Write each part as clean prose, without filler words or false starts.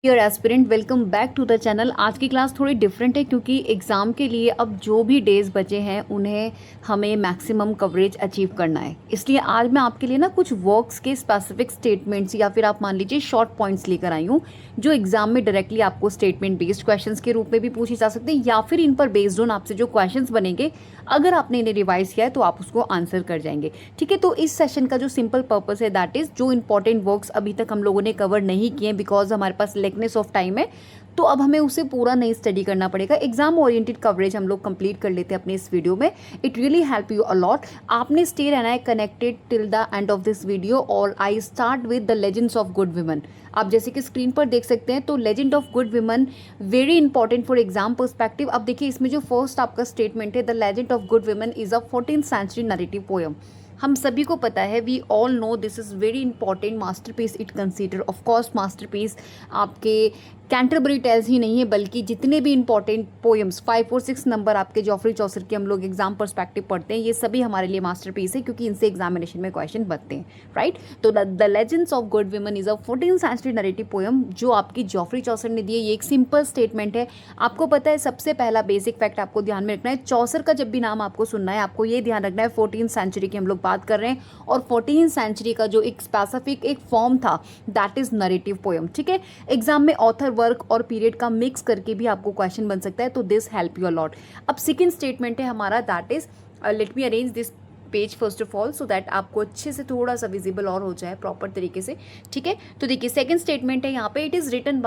Dear aspirant, welcome back to the channel. आज की class थोड़ी डिफरेंट है क्योंकि एग्ज़ाम के लिए अब जो भी डेज़ बचे हैं उन्हें हमें मैक्सिमम कवरेज अचीव करना है। इसलिए आज मैं आपके लिए ना कुछ वर्क्स के स्पेसिफिक स्टेटमेंट्स या फिर आप मान लीजिए शॉर्ट पॉइंट्स लेकर आई हूँ जो एग्जाम में डायरेक्टली आपको स्टेटमेंट बेस्ड क्वेश्चंस के रूप में भी पूछे जा सकते हैं या फिर इन पर बेस्ड ऑन आपसे जो क्वेश्चंस बनेंगे अगर आपने इन्हें रिवाइज किया है तो आप उसको आंसर कर जाएंगे। ठीक है, तो इस सेशन का जो सिंपल पर्पस है दैट इज जो इंपॉर्टेंट वर्क्स अभी तक हम लोगों ने कवर नहीं किए बिकॉज हमारे पास लेकनेस ऑफ टाइम है, तो अब हमें उसे पूरा नहीं स्टडी करना पड़ेगा। एग्जाम ओरिएंटेड कवरेज हम लोग कंप्लीट कर लेते हैं अपने इस वीडियो में। It really help you a lot. आपने स्टे रहना है connected till the end of this video और I start with the legends of good women. आप जैसे कि स्क्रीन पर देख सकते हैं तो legend of good women very important for exam perspective. अब देखिए इसमें जो फर्स्ट आपका स्टेटमेंट है, the legend of good women is a 14th century narrative poem. हम सभी को पता है, we all know this is very important masterpiece it consider. Of course masterpiece आपके कैंटरबरी टेल्स ही नहीं है बल्कि जितने भी इंपॉर्टेंट पोएम्स 5 और 6 नंबर आपके जॉफरी चौसर के हम लोग एग्जाम पर्सपेक्टिव पढ़ते हैं, ये सभी हमारे लिए मास्टरपीस है क्योंकि इनसे एग्जामिनेशन में क्वेश्चन बनते हैं, राइट। तो the legends of good women is a 14th century narrative poem जो आपकी जॉफरी चौसर ने दी है। ये एक सिंपल स्टेटमेंट है। आपको पता है सबसे पहला बेसिक फैक्ट आपको ध्यान में रखना है, चौसर का जब भी नाम आपको सुनना है आपको ये ध्यान रखना है 14th सेंचुरी की हम लोग बात कर रहे हैं और 14th सेंचुरी का जो एक स्पेसिफिक एक फॉर्म था दैट इज नरेटिव पोएम। ठीक है, एग्जाम में ऑथर वर्क और पीरियड का मिक्स करके भी आपको क्वेश्चन बन सकता है, तो दिस हेल्प यू अलॉट। अब सेकंड स्टेटमेंट है हमारा that is, let me arrange this page first of all so that आपको अच्छे से थोड़ा सा विजिबल और हो जाए प्रॉपर तरीके से। ठीक है, तो देखिए सेकंड स्टेटमेंट है यहाँ पे, it is written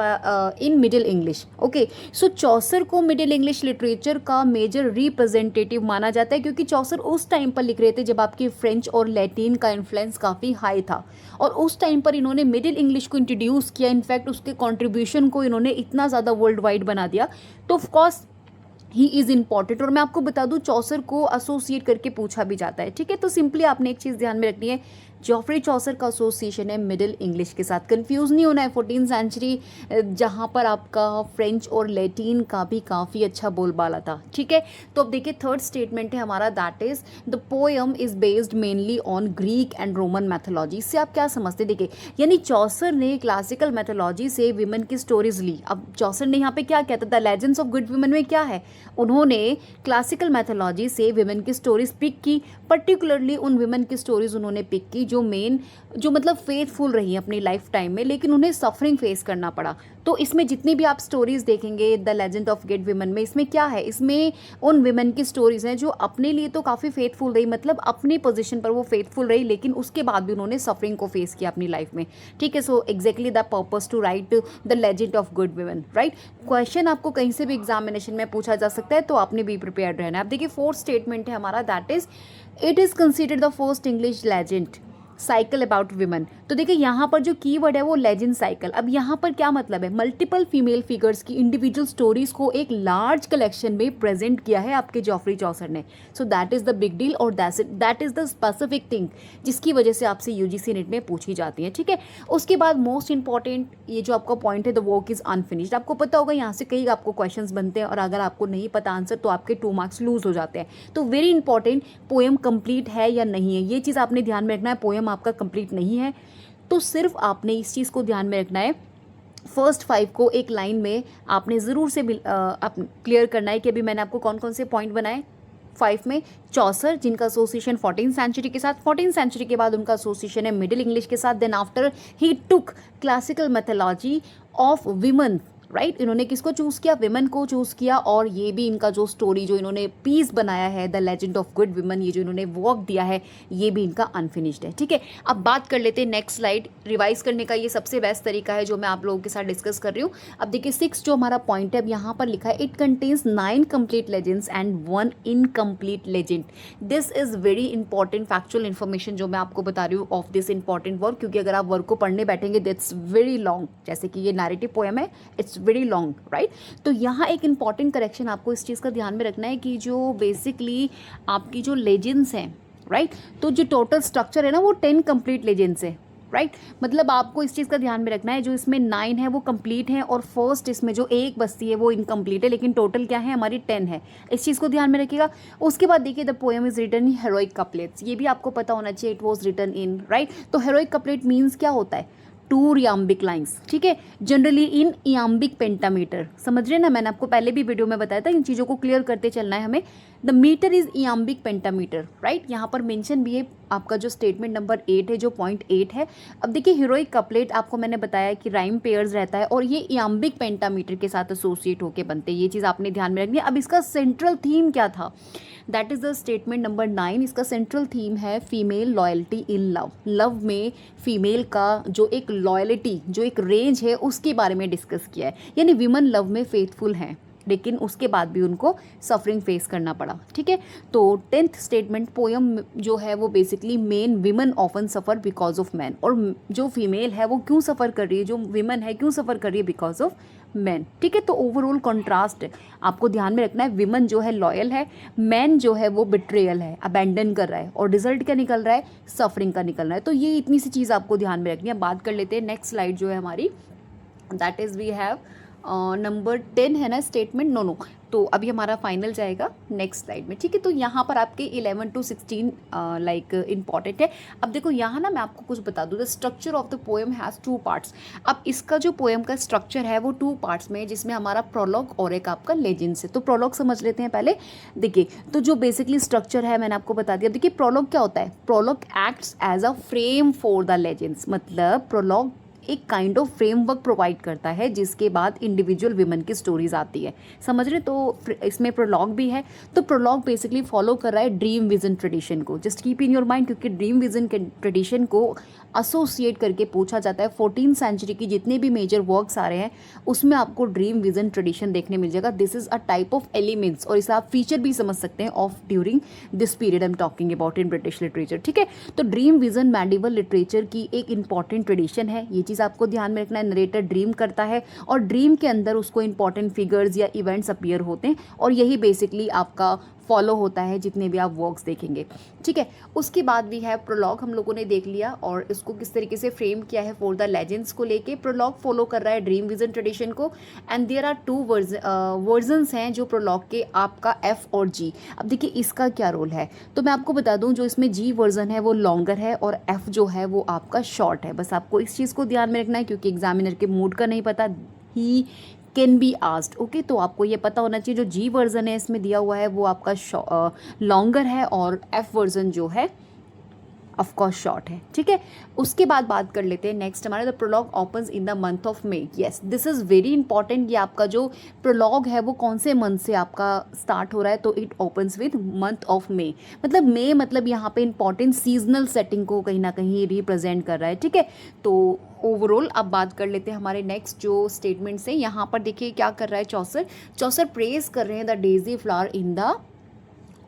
in middle English. Okay, so Chaucer को मिडिल इंग्लिश लिटरेचर का मेजर रिप्रेजेंटेटिव माना जाता है क्योंकि चौसर उस टाइम पर लिख रहे थे जब आपकी फ्रेंच और लैटिन का इन्फ्लुएंस काफ़ी हाई था और उस टाइम पर इन्होंने मिडिल इंग्लिश को इंट्रोड्यूस किया। इनफैक्ट उसके कॉन्ट्रीब्यूशन को इन्होंने इतना ज़्यादा वर्ल्ड वाइड बना दिया, तो ऑफकोर्स ही इज़ इम्पॉर्टेंट। और मैं आपको बता दूं चौसर को एसोसिएट करके पूछा भी जाता है। ठीक है, तो सिंपली आपने एक चीज़ ध्यान में रखनी है, जॉफरी चौसर का एसोसिएशन है मिडिल इंग्लिश के साथ। कंफ्यूज नहीं होना है, 14th सेंचुरी जहाँ पर आपका फ्रेंच और लैटिन का भी काफ़ी अच्छा बोलबाला था। ठीक है, तो अब देखिए थर्ड स्टेटमेंट है हमारा that is the poem is based mainly on Greek and Roman mythology. इससे आप क्या समझते, देखिए यानी चौसर ने क्लासिकल मैथोलॉजी से विमेन की स्टोरीज ली। अब चौसर ने यहाँ पे क्या कहता था, the legends of good women में क्या है, उन्होंने क्लासिकल मैथोलॉजी से विमेन की स्टोरीज पिक की। पर्टिकुलरली उन विमेन की स्टोरीज उन्होंने पिक की जो मतलब फेथफुल रही अपनी लाइफ टाइम में लेकिन उन्हें सफरिंग फेस करना पड़ा। तो इसमें जितनी भी आप स्टोरीज देखेंगे the legend of good women में, इसमें क्या है, इसमें उन विमेन की स्टोरीज हैं जो अपने लिए तो काफ़ी फेथफुल रही, मतलब अपनी पोजीशन पर वो फेथफुल रही लेकिन उसके बाद भी उन्होंने सफरिंग को फेस किया अपनी लाइफ में। ठीक है, so exactly the purpose to write the legend of good women, right. Question आपको कहीं से भी एग्जामिनेशन में पूछा जा सकता है तो आपने भी प्रिपेयर्ड रहना है। अब देखिए फोर्थ स्टेटमेंट है हमारा that is it is considered the first English legend cycle about women. तो देखिए यहाँ पर जो कीवर्ड है वो लेजेंड साइकिल। अब यहाँ पर क्या मतलब है, मल्टीपल फीमेल फिगर्स की इंडिविजुअल स्टोरीज को एक लार्ज कलेक्शन में प्रेजेंट किया है आपके जॉफरी चौसर ने। So that is the big deal और that is the specific thing जिसकी वजह से आपसे यूजीसी नेट में पूछी जाती है। ठीक है, उसके बाद मोस्ट इंपॉर्टेंट ये जो आपका पॉइंट है, द वर्क इज अनफिनिश्ड। आपको पता होगा यहाँ से कई आपको क्वेश्चन बनते हैं और अगर आपको नहीं पता आंसर तो आपके 2 मार्क्स लूज हो जाते हैं। तो वेरी इंपॉर्टेंट, पोएम कंप्लीट है या नहीं है ये चीज़ आपने ध्यान में रखना है। पोएम आपका कंप्लीट नहीं है तो सिर्फ आपने इस चीज़ को ध्यान में रखना है, फर्स्ट 5 को एक लाइन में आपने ज़रूर से क्लियर करना है कि अभी मैंने आपको कौन कौन से पॉइंट बनाए 5 में। चौसर जिनका एसोसिएशन 14th सेंचुरी के साथ, 14th सेंचुरी के बाद उनका एसोसिएशन है मिडिल इंग्लिश के साथ। Then after he took classical mythology of women, right. इन्होंने किसको चूज़ किया, विमेन को चूज़ किया। और ये भी इनका जो स्टोरी जो इन्होंने पीस बनाया है the legend of good women, ये जो इन्होंने वर्क दिया है ये भी इनका अनफिनिश्ड है। ठीक है, अब बात कर लेते हैं नेक्स्ट स्लाइड। रिवाइज करने का ये सबसे बेस्ट तरीका है जो मैं आप लोगों के साथ डिस्कस कर रही हूँ। अब देखिए 6 जो हमारा पॉइंट है, अब यहाँ पर लिखा है it contains 9 complete legends and 1 incomplete legend. This is very important factual information जो मैं आपको बता रही हूँ ऑफ दिस इंपॉर्टेंट वर्क, क्योंकि अगर आप वर्क को पढ़ने बैठेंगे दैट्स वेरी लॉन्ग, जैसे कि ये नैरेटिव पोएम है इट्स वेरी लॉन्ग, राइट। तो यहाँ एक इंपॉर्टेंट करेक्शन आपको इस चीज़ का ध्यान में रखना है कि जो बेसिकली आपकी जो लेजेंड्स हैं, राइट, तो जो टोटल स्ट्रक्चर है ना वो 10 कंप्लीट लेजेंड्स है, राइट। मतलब आपको इस चीज़ का ध्यान में रखना है जो इसमें 9 है वो कंप्लीट है और फर्स्ट इसमें जो एक बस्ती है वो इनकम्प्लीट है, लेकिन टोटल क्या है हमारी 10 है। इस चीज़ को ध्यान में रखिएगा। उसके बाद देखिए the poem is written in heroic couplets, ये भी आपको पता होना चाहिए, it was written in, right. तो हेरोइक कपलेट मीन्स क्या होता है, 2 iambic लाइन्स, ठीक है, जनरली इन iambic पेंटामीटर। समझ रहे हैं ना, मैंने आपको पहले भी वीडियो में बताया था, इन चीज़ों को क्लियर करते चलना है हमें। The metre is iambic pentameter, right. यहाँ पर मेंशन भी है आपका जो स्टेटमेंट नंबर 8 है, जो पॉइंट 8 है। अब देखिए हीरोइक कपलेट आपको मैंने बताया कि राइम पेयर्स रहता है और ये iambic पेंटामीटर के साथ एसोसिएट होकर बनते हैं, ये चीज़ आपने ध्यान में रखनी है। अब इसका सेंट्रल थीम क्या था, that is the statement number 9। इसका सेंट्रल थीम है female loyalty in love. Love में फीमेल का जो एक लॉयल्टी, जो एक रेंज है, उसके बारे में डिस्कस किया है। यानी विमन लव में फेथफुल हैं, लेकिन उसके बाद भी उनको सफरिंग फेस करना पड़ा, ठीक है। तो 10th स्टेटमेंट पोयम जो है वो basically men women often suffer because of man, और जो फीमेल है वो क्यों सफ़र कर रही है, जो विमन है क्यों सफ़र कर रही है, बिकॉज ऑफ मैन, ठीक है। तो ओवरऑल कॉन्ट्रास्ट आपको ध्यान में रखना है, विमन जो है लॉयल है, मैन जो है वो बिट्रेयल है, अबैंडन कर रहा है, और रिजल्ट क्या निकल रहा है, सफरिंग का निकल रहा है। तो ये इतनी सी चीज़ आपको ध्यान में रखनी है। बात कर लेते हैं नेक्स्ट स्लाइड जो है हमारी, that is we have number 10 है ना स्टेटमेंट, नो, तो अभी हमारा फाइनल जाएगा नेक्स्ट स्लाइड में, ठीक है। तो यहाँ पर आपके 11 to 16 लाइक इंपॉर्टेंट है। अब देखो यहाँ ना मैं आपको कुछ बता दूँ, the structure of the poem has 2 parts. अब इसका जो पोएम का स्ट्रक्चर है वो 2 पार्ट्स में है, जिसमें हमारा प्रोलॉग और एक आपका लेजेंड्स है। तो प्रोलॉग समझ लेते हैं पहले। देखिए तो जो बेसिकली स्ट्रक्चर है मैंने आपको बता दिया। देखिए प्रोलॉग क्या होता है, prologue acts as a frame for the legends, मतलब प्रोलॉग एक काइंड ऑफ फ्रेमवर्क प्रोवाइड करता है, जिसके बाद इंडिविजुअल विमेन की स्टोरीज आती है, समझ रहे। तो इसमें प्रोलॉग भी है। तो प्रोलॉग बेसिकली फॉलो कर रहा है ड्रीम विजन ट्रेडिशन को, just keep in your mind, क्योंकि ड्रीम विजन के ट्रेडिशन को एसोसिएट करके पूछा जाता है। 14th सेंचुरी की जितने भी मेजर वर्क्स आ रहे हैं उसमें आपको ड्रीम विजन ट्रेडिशन देखने मिल जाएगा। This is a type of elements, और इसे आप फीचर भी समझ सकते हैं of during this period I am talking about in British literature, ठीक है। तो ड्रीम विजन मेडिवल लिटरेचर की एक इंपॉर्टेंट ट्रेडिशन है, ये चीज़ आपको ध्यान में रखना है। नरेटर ड्रीम करता है और ड्रीम के अंदर उसको इंपॉर्टेंट फिगर्स या इवेंट्स अपीयर होते हैं, और यही बेसिकली आपका फॉलो होता है जितने भी आप वर्क्स देखेंगे, ठीक है। उसके बाद भी है प्रोलॉग, हम लोगों ने देख लिया, और इसको किस तरीके से फ्रेम किया है फॉर द लेजेंड्स को लेके। प्रोलॉग फॉलो कर रहा है ड्रीम विजन ट्रेडिशन को, एंड देयर आर 2 वर्जन्स हैं जो प्रोलॉग के, आपका एफ और जी। अब देखिए इसका क्या रोल है, तो मैं आपको बता दूं, जो इसमें जी वर्जन है वो लॉन्गर है और एफ जो है वो आपका शॉर्ट है। बस आपको इस चीज़ को ध्यान में रखना है, क्योंकि एग्जामिनर के मूड का नहीं पता, he can be asked, okay. तो आपको ये पता होना चाहिए जो जी वर्जन है इसमें दिया हुआ है वो आपका लॉन्गर है, और एफ वर्जन जो है ऑफ कोर्स शॉर्ट है, ठीक है। उसके बाद बात कर लेते हैं नेक्स्ट हमारे, the prologue opens in the month of May. Yes, this is very important. ये आपका जो प्रोलॉग है वो कौन से मंथ से आपका स्टार्ट हो रहा है, तो it opens with month of मे। मतलब मे मतलब यहाँ पे इंपॉर्टेंट सीजनल सेटिंग को कहीं ना कहीं रिप्रेजेंट कर रहा है, ठीक है। तो ओवरऑल अब बात कर लेते हैं हमारे नेक्स्ट जो स्टेटमेंट्स हैं। यहाँ पर देखिए क्या कर रहा है चौसर प्रेज कर रहे हैं the Daisy flower in the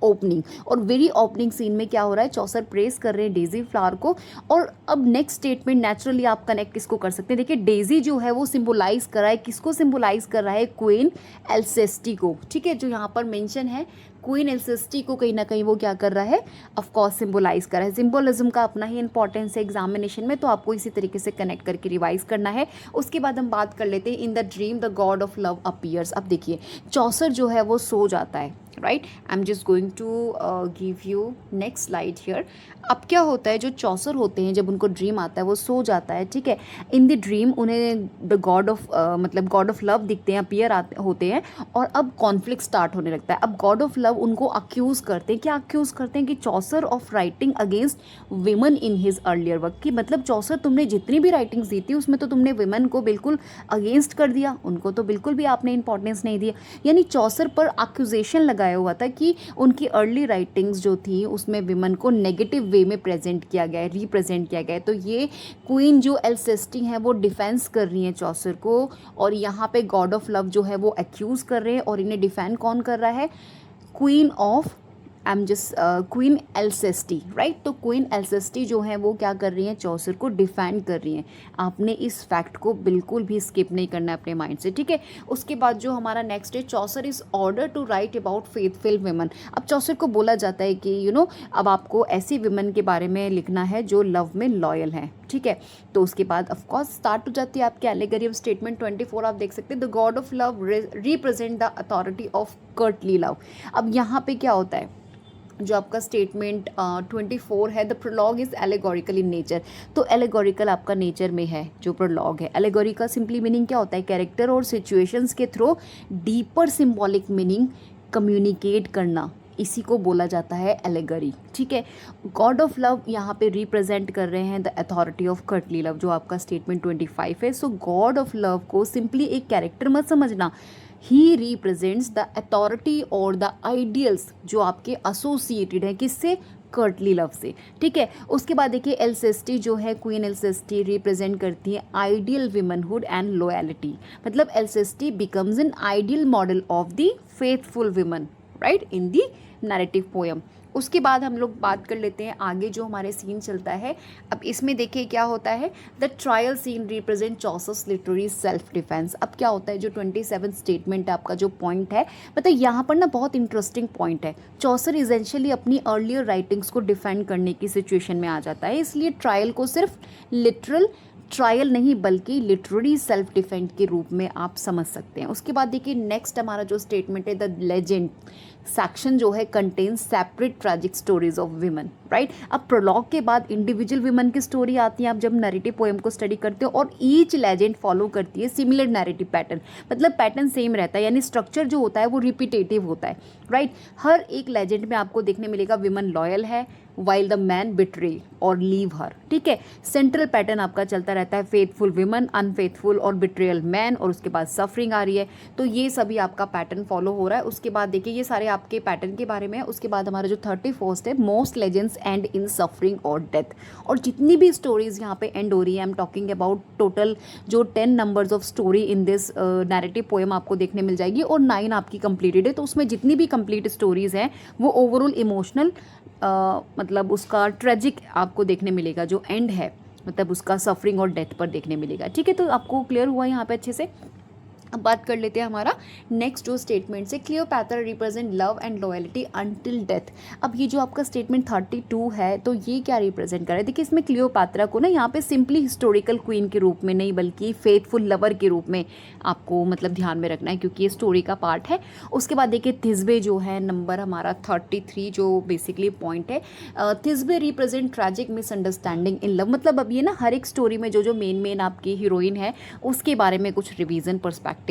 opening, और वेरी ओपनिंग सीन में क्या हो रहा है, चौसर प्रेस कर रहे हैं डेजी फ्लावर को। और अब नेक्स्ट स्टेटमेंट नेचुरली आप कनेक्ट किसको कर सकते हैं, देखिए डेजी जो है वो सिंबलाइज कर रहा है, किसको सिंबलाइज कर रहा है, क्वीन एल्सेस्टी को, ठीक है। जो यहाँ पर मेंशन है क्वीन एल्सेस्टी को कहीं ना कहीं वो क्या कर रहा है, ऑफ कोर्स सिंबलाइज कर रहा है। सिंबलिज्म का अपना ही इंपॉर्टेंस है एग्जामिनेशन में, तो आपको इसी तरीके से कनेक्ट करके रिवाइज करना है। उसके बाद हम बात कर लेते हैं in the dream the god of love appears. अब देखिए चौसर जो है वो सो जाता है, right. I am just going to give you next slide here. अब क्या होता है, जो चौसर होते हैं जब उनको ड्रीम आता है वो सो जाता है, ठीक है। इन द ड्रीम उन्हें द गॉड ऑफ मतलब गॉड ऑफ लव दिखते हैं, अपीयर होते हैं, और अब कॉन्फ्लिक्ट स्टार्ट होने लगता है। अब गॉड ऑफ लव उनको अक्यूज़ करते हैं, क्या अक्यूज़ करते हैं कि Chaucer of writing against women in his earlier work, कि मतलब चौसर तुमने जितनी भी राइटिंग्स दी थी उसमें तो तुमने विमन को बिल्कुल अगेंस्ट कर दिया, उनको तो बिल्कुल भी आपने इंपॉर्टेंस नहीं दिया। यानी चौसर पर अक्यूजेशन लगाया हुआ था कि उनकी अर्ली राइटिंग्स जो थी उसमें विमन को नेगेटिव वे में प्रेजेंट किया गया है, रिप्रेजेंट किया गया है। तो ये क्वीन जो एल्सेस्टी हैं वो डिफेंस कर रही हैं चौसर को, और यहाँ पे गॉड ऑफ लव जो है वो एक्यूज़ कर रहे हैं, और इन्हें डिफेंड कौन कर रहा है, क्वीन ऑफ क्वीन एल्सेस्टी, राइट। तो क्वीन एल्सेस्टी जो है वो क्या कर रही हैं, चौसर को डिफेंड कर रही हैं। आपने इस फैक्ट को बिल्कुल भी स्किप नहीं करना है अपने माइंड से, ठीक है। उसके बाद जो हमारा नेक्स्ट है, Chaucer is order to write about faithful women. अब चौसर को बोला जाता है कि अब आपको ऐसी विमन के बारे में लिखना है जो लव में लॉयल हैं, ठीक है। तो उसके बाद ऑफकोर्स स्टार्ट हो जाती है आपकी एलेगरी ऑफ स्टेटमेंट 24। आप देख सकते हैं the god of love represent the authority of Curtly love. अब यहाँ पे क्या होता है, जो आपका स्टेटमेंट 24 है, the prologue is allegorical in nature. तो एलेगोरिकल आपका नेचर में है जो प्रोलॉग है। एलेगोरी का सिंपली मीनिंग क्या होता है? कैरेक्टर और सिचुएशंस के through deeper symbolic meaning communicate करना, इसी को बोला जाता है एलेगरी। ठीक है, गॉड ऑफ लव यहाँ पे रिप्रेजेंट कर रहे हैं the authority of Curtly love, जो आपका स्टेटमेंट 25 है। सो गॉड ऑफ लव को सिंपली एक कैरेक्टर मत समझना, ही रिप्रेजेंट्स द अथॉरिटी और द आइडियल्स जो आपके एसोसिएटेड है किससे? कर्टली लव से। ठीक है, उसके बाद देखिए एल्सेस्टी जो है, क्वीन एल्सेस्टी रिप्रेजेंट करती है आइडियल विमनहुड एंड लॉयल्टी। मतलब Alceste becomes an ideal model of the faithful women right in the narrative poem. उसके बाद हम लोग बात कर लेते हैं आगे जो हमारे सीन चलता है। अब इसमें देखिए क्या होता है, the trial scene represent Chaucer's literary self defence. अब क्या होता है, जो 27 स्टेटमेंट है आपका जो पॉइंट है, मतलब यहाँ पर ना बहुत इंटरेस्टिंग पॉइंट है। चॉसर इजेंशियली अपनी अर्लियर राइटिंग्स को डिफेंड करने की सिचुएशन में आ जाता है, इसलिए ट्रायल को सिर्फ लिटरल ट्रायल नहीं बल्कि लिटरेरी सेल्फ डिफेंड के रूप में आप समझ सकते हैं। उसके बाद देखिए नेक्स्ट हमारा जो स्टेटमेंट है, द लेजेंड सेक्शन जो है contains separate tragic stories of women right. अब प्रोलॉग के बाद इंडिविजुअल विमेन की स्टोरी आती है आप जब नैरेटिव पोएम को स्टडी करते हो, और ईच लेजेंड फॉलो करती है सिमिलर नैरेटिव पैटर्न, मतलब पैटर्न सेम रहता है, यानी स्ट्रक्चर जो होता है वो रिपीटेटिव होता है राइट। हर एक लेजेंड में आपको देखने मिलेगा विमेन लॉयल है वाइल द मैन बिट्रे और लीव हर। ठीक है, सेंट्रल पैटर्न आपका चलता रहता है फेथफुल विमन, अनफेथफुल और बिट्रेयल मैन, और उसके बाद सफरिंग आ रही है। तो ये सभी आपका पैटर्न फॉलो हो रहा है। उसके बाद देखिए ये सारे आपके पैटर्न के बारे में है। उसके बाद हमारा जो 31 है, most legends and in suffering और डेथ। और जितनी भी स्टोरीज यहाँ पे एंड हो रही है, I am talking about total जो 10 numbers of story in this narrative poem आपको देखने मिल जाएगी, और 9 आपकी कंप्लीटेड है। तो उसमें जितनी भी कंप्लीट स्टोरीज हैं वो ओवरऑल इमोशनल मतलब उसका ट्रेजिक आपको देखने मिलेगा, जो एंड है मतलब उसका सफरिंग और डेथ पर देखने मिलेगा। ठीक है, तो आपको क्लियर हुआ यहाँ पे अच्छे से। अब बात कर लेते हैं हमारा नेक्स्ट जो स्टेटमेंट से, Cleopatra represent love and loyalty until death. अब ये जो आपका स्टेटमेंट 32 है, तो ये क्या रिप्रेजेंट कर रहा है? देखिए इसमें क्लियोपैत्रा को ना यहाँ पे सिंपली हिस्टोरिकल क्वीन के रूप में नहीं बल्कि फेथफुल लवर के रूप में आपको मतलब ध्यान में रखना है, क्योंकि ये स्टोरी का पार्ट है। उसके बाद देखिए थिस्बे जो है नंबर हमारा 33 जो बेसिकली पॉइंट है, थिस्बे represent tragic misunderstanding in love. मतलब अब ये ना हर एक स्टोरी में जो जो मेन आपकी हीरोइन है उसके बारे में कुछ रिवीजन पर्सपेक्टिव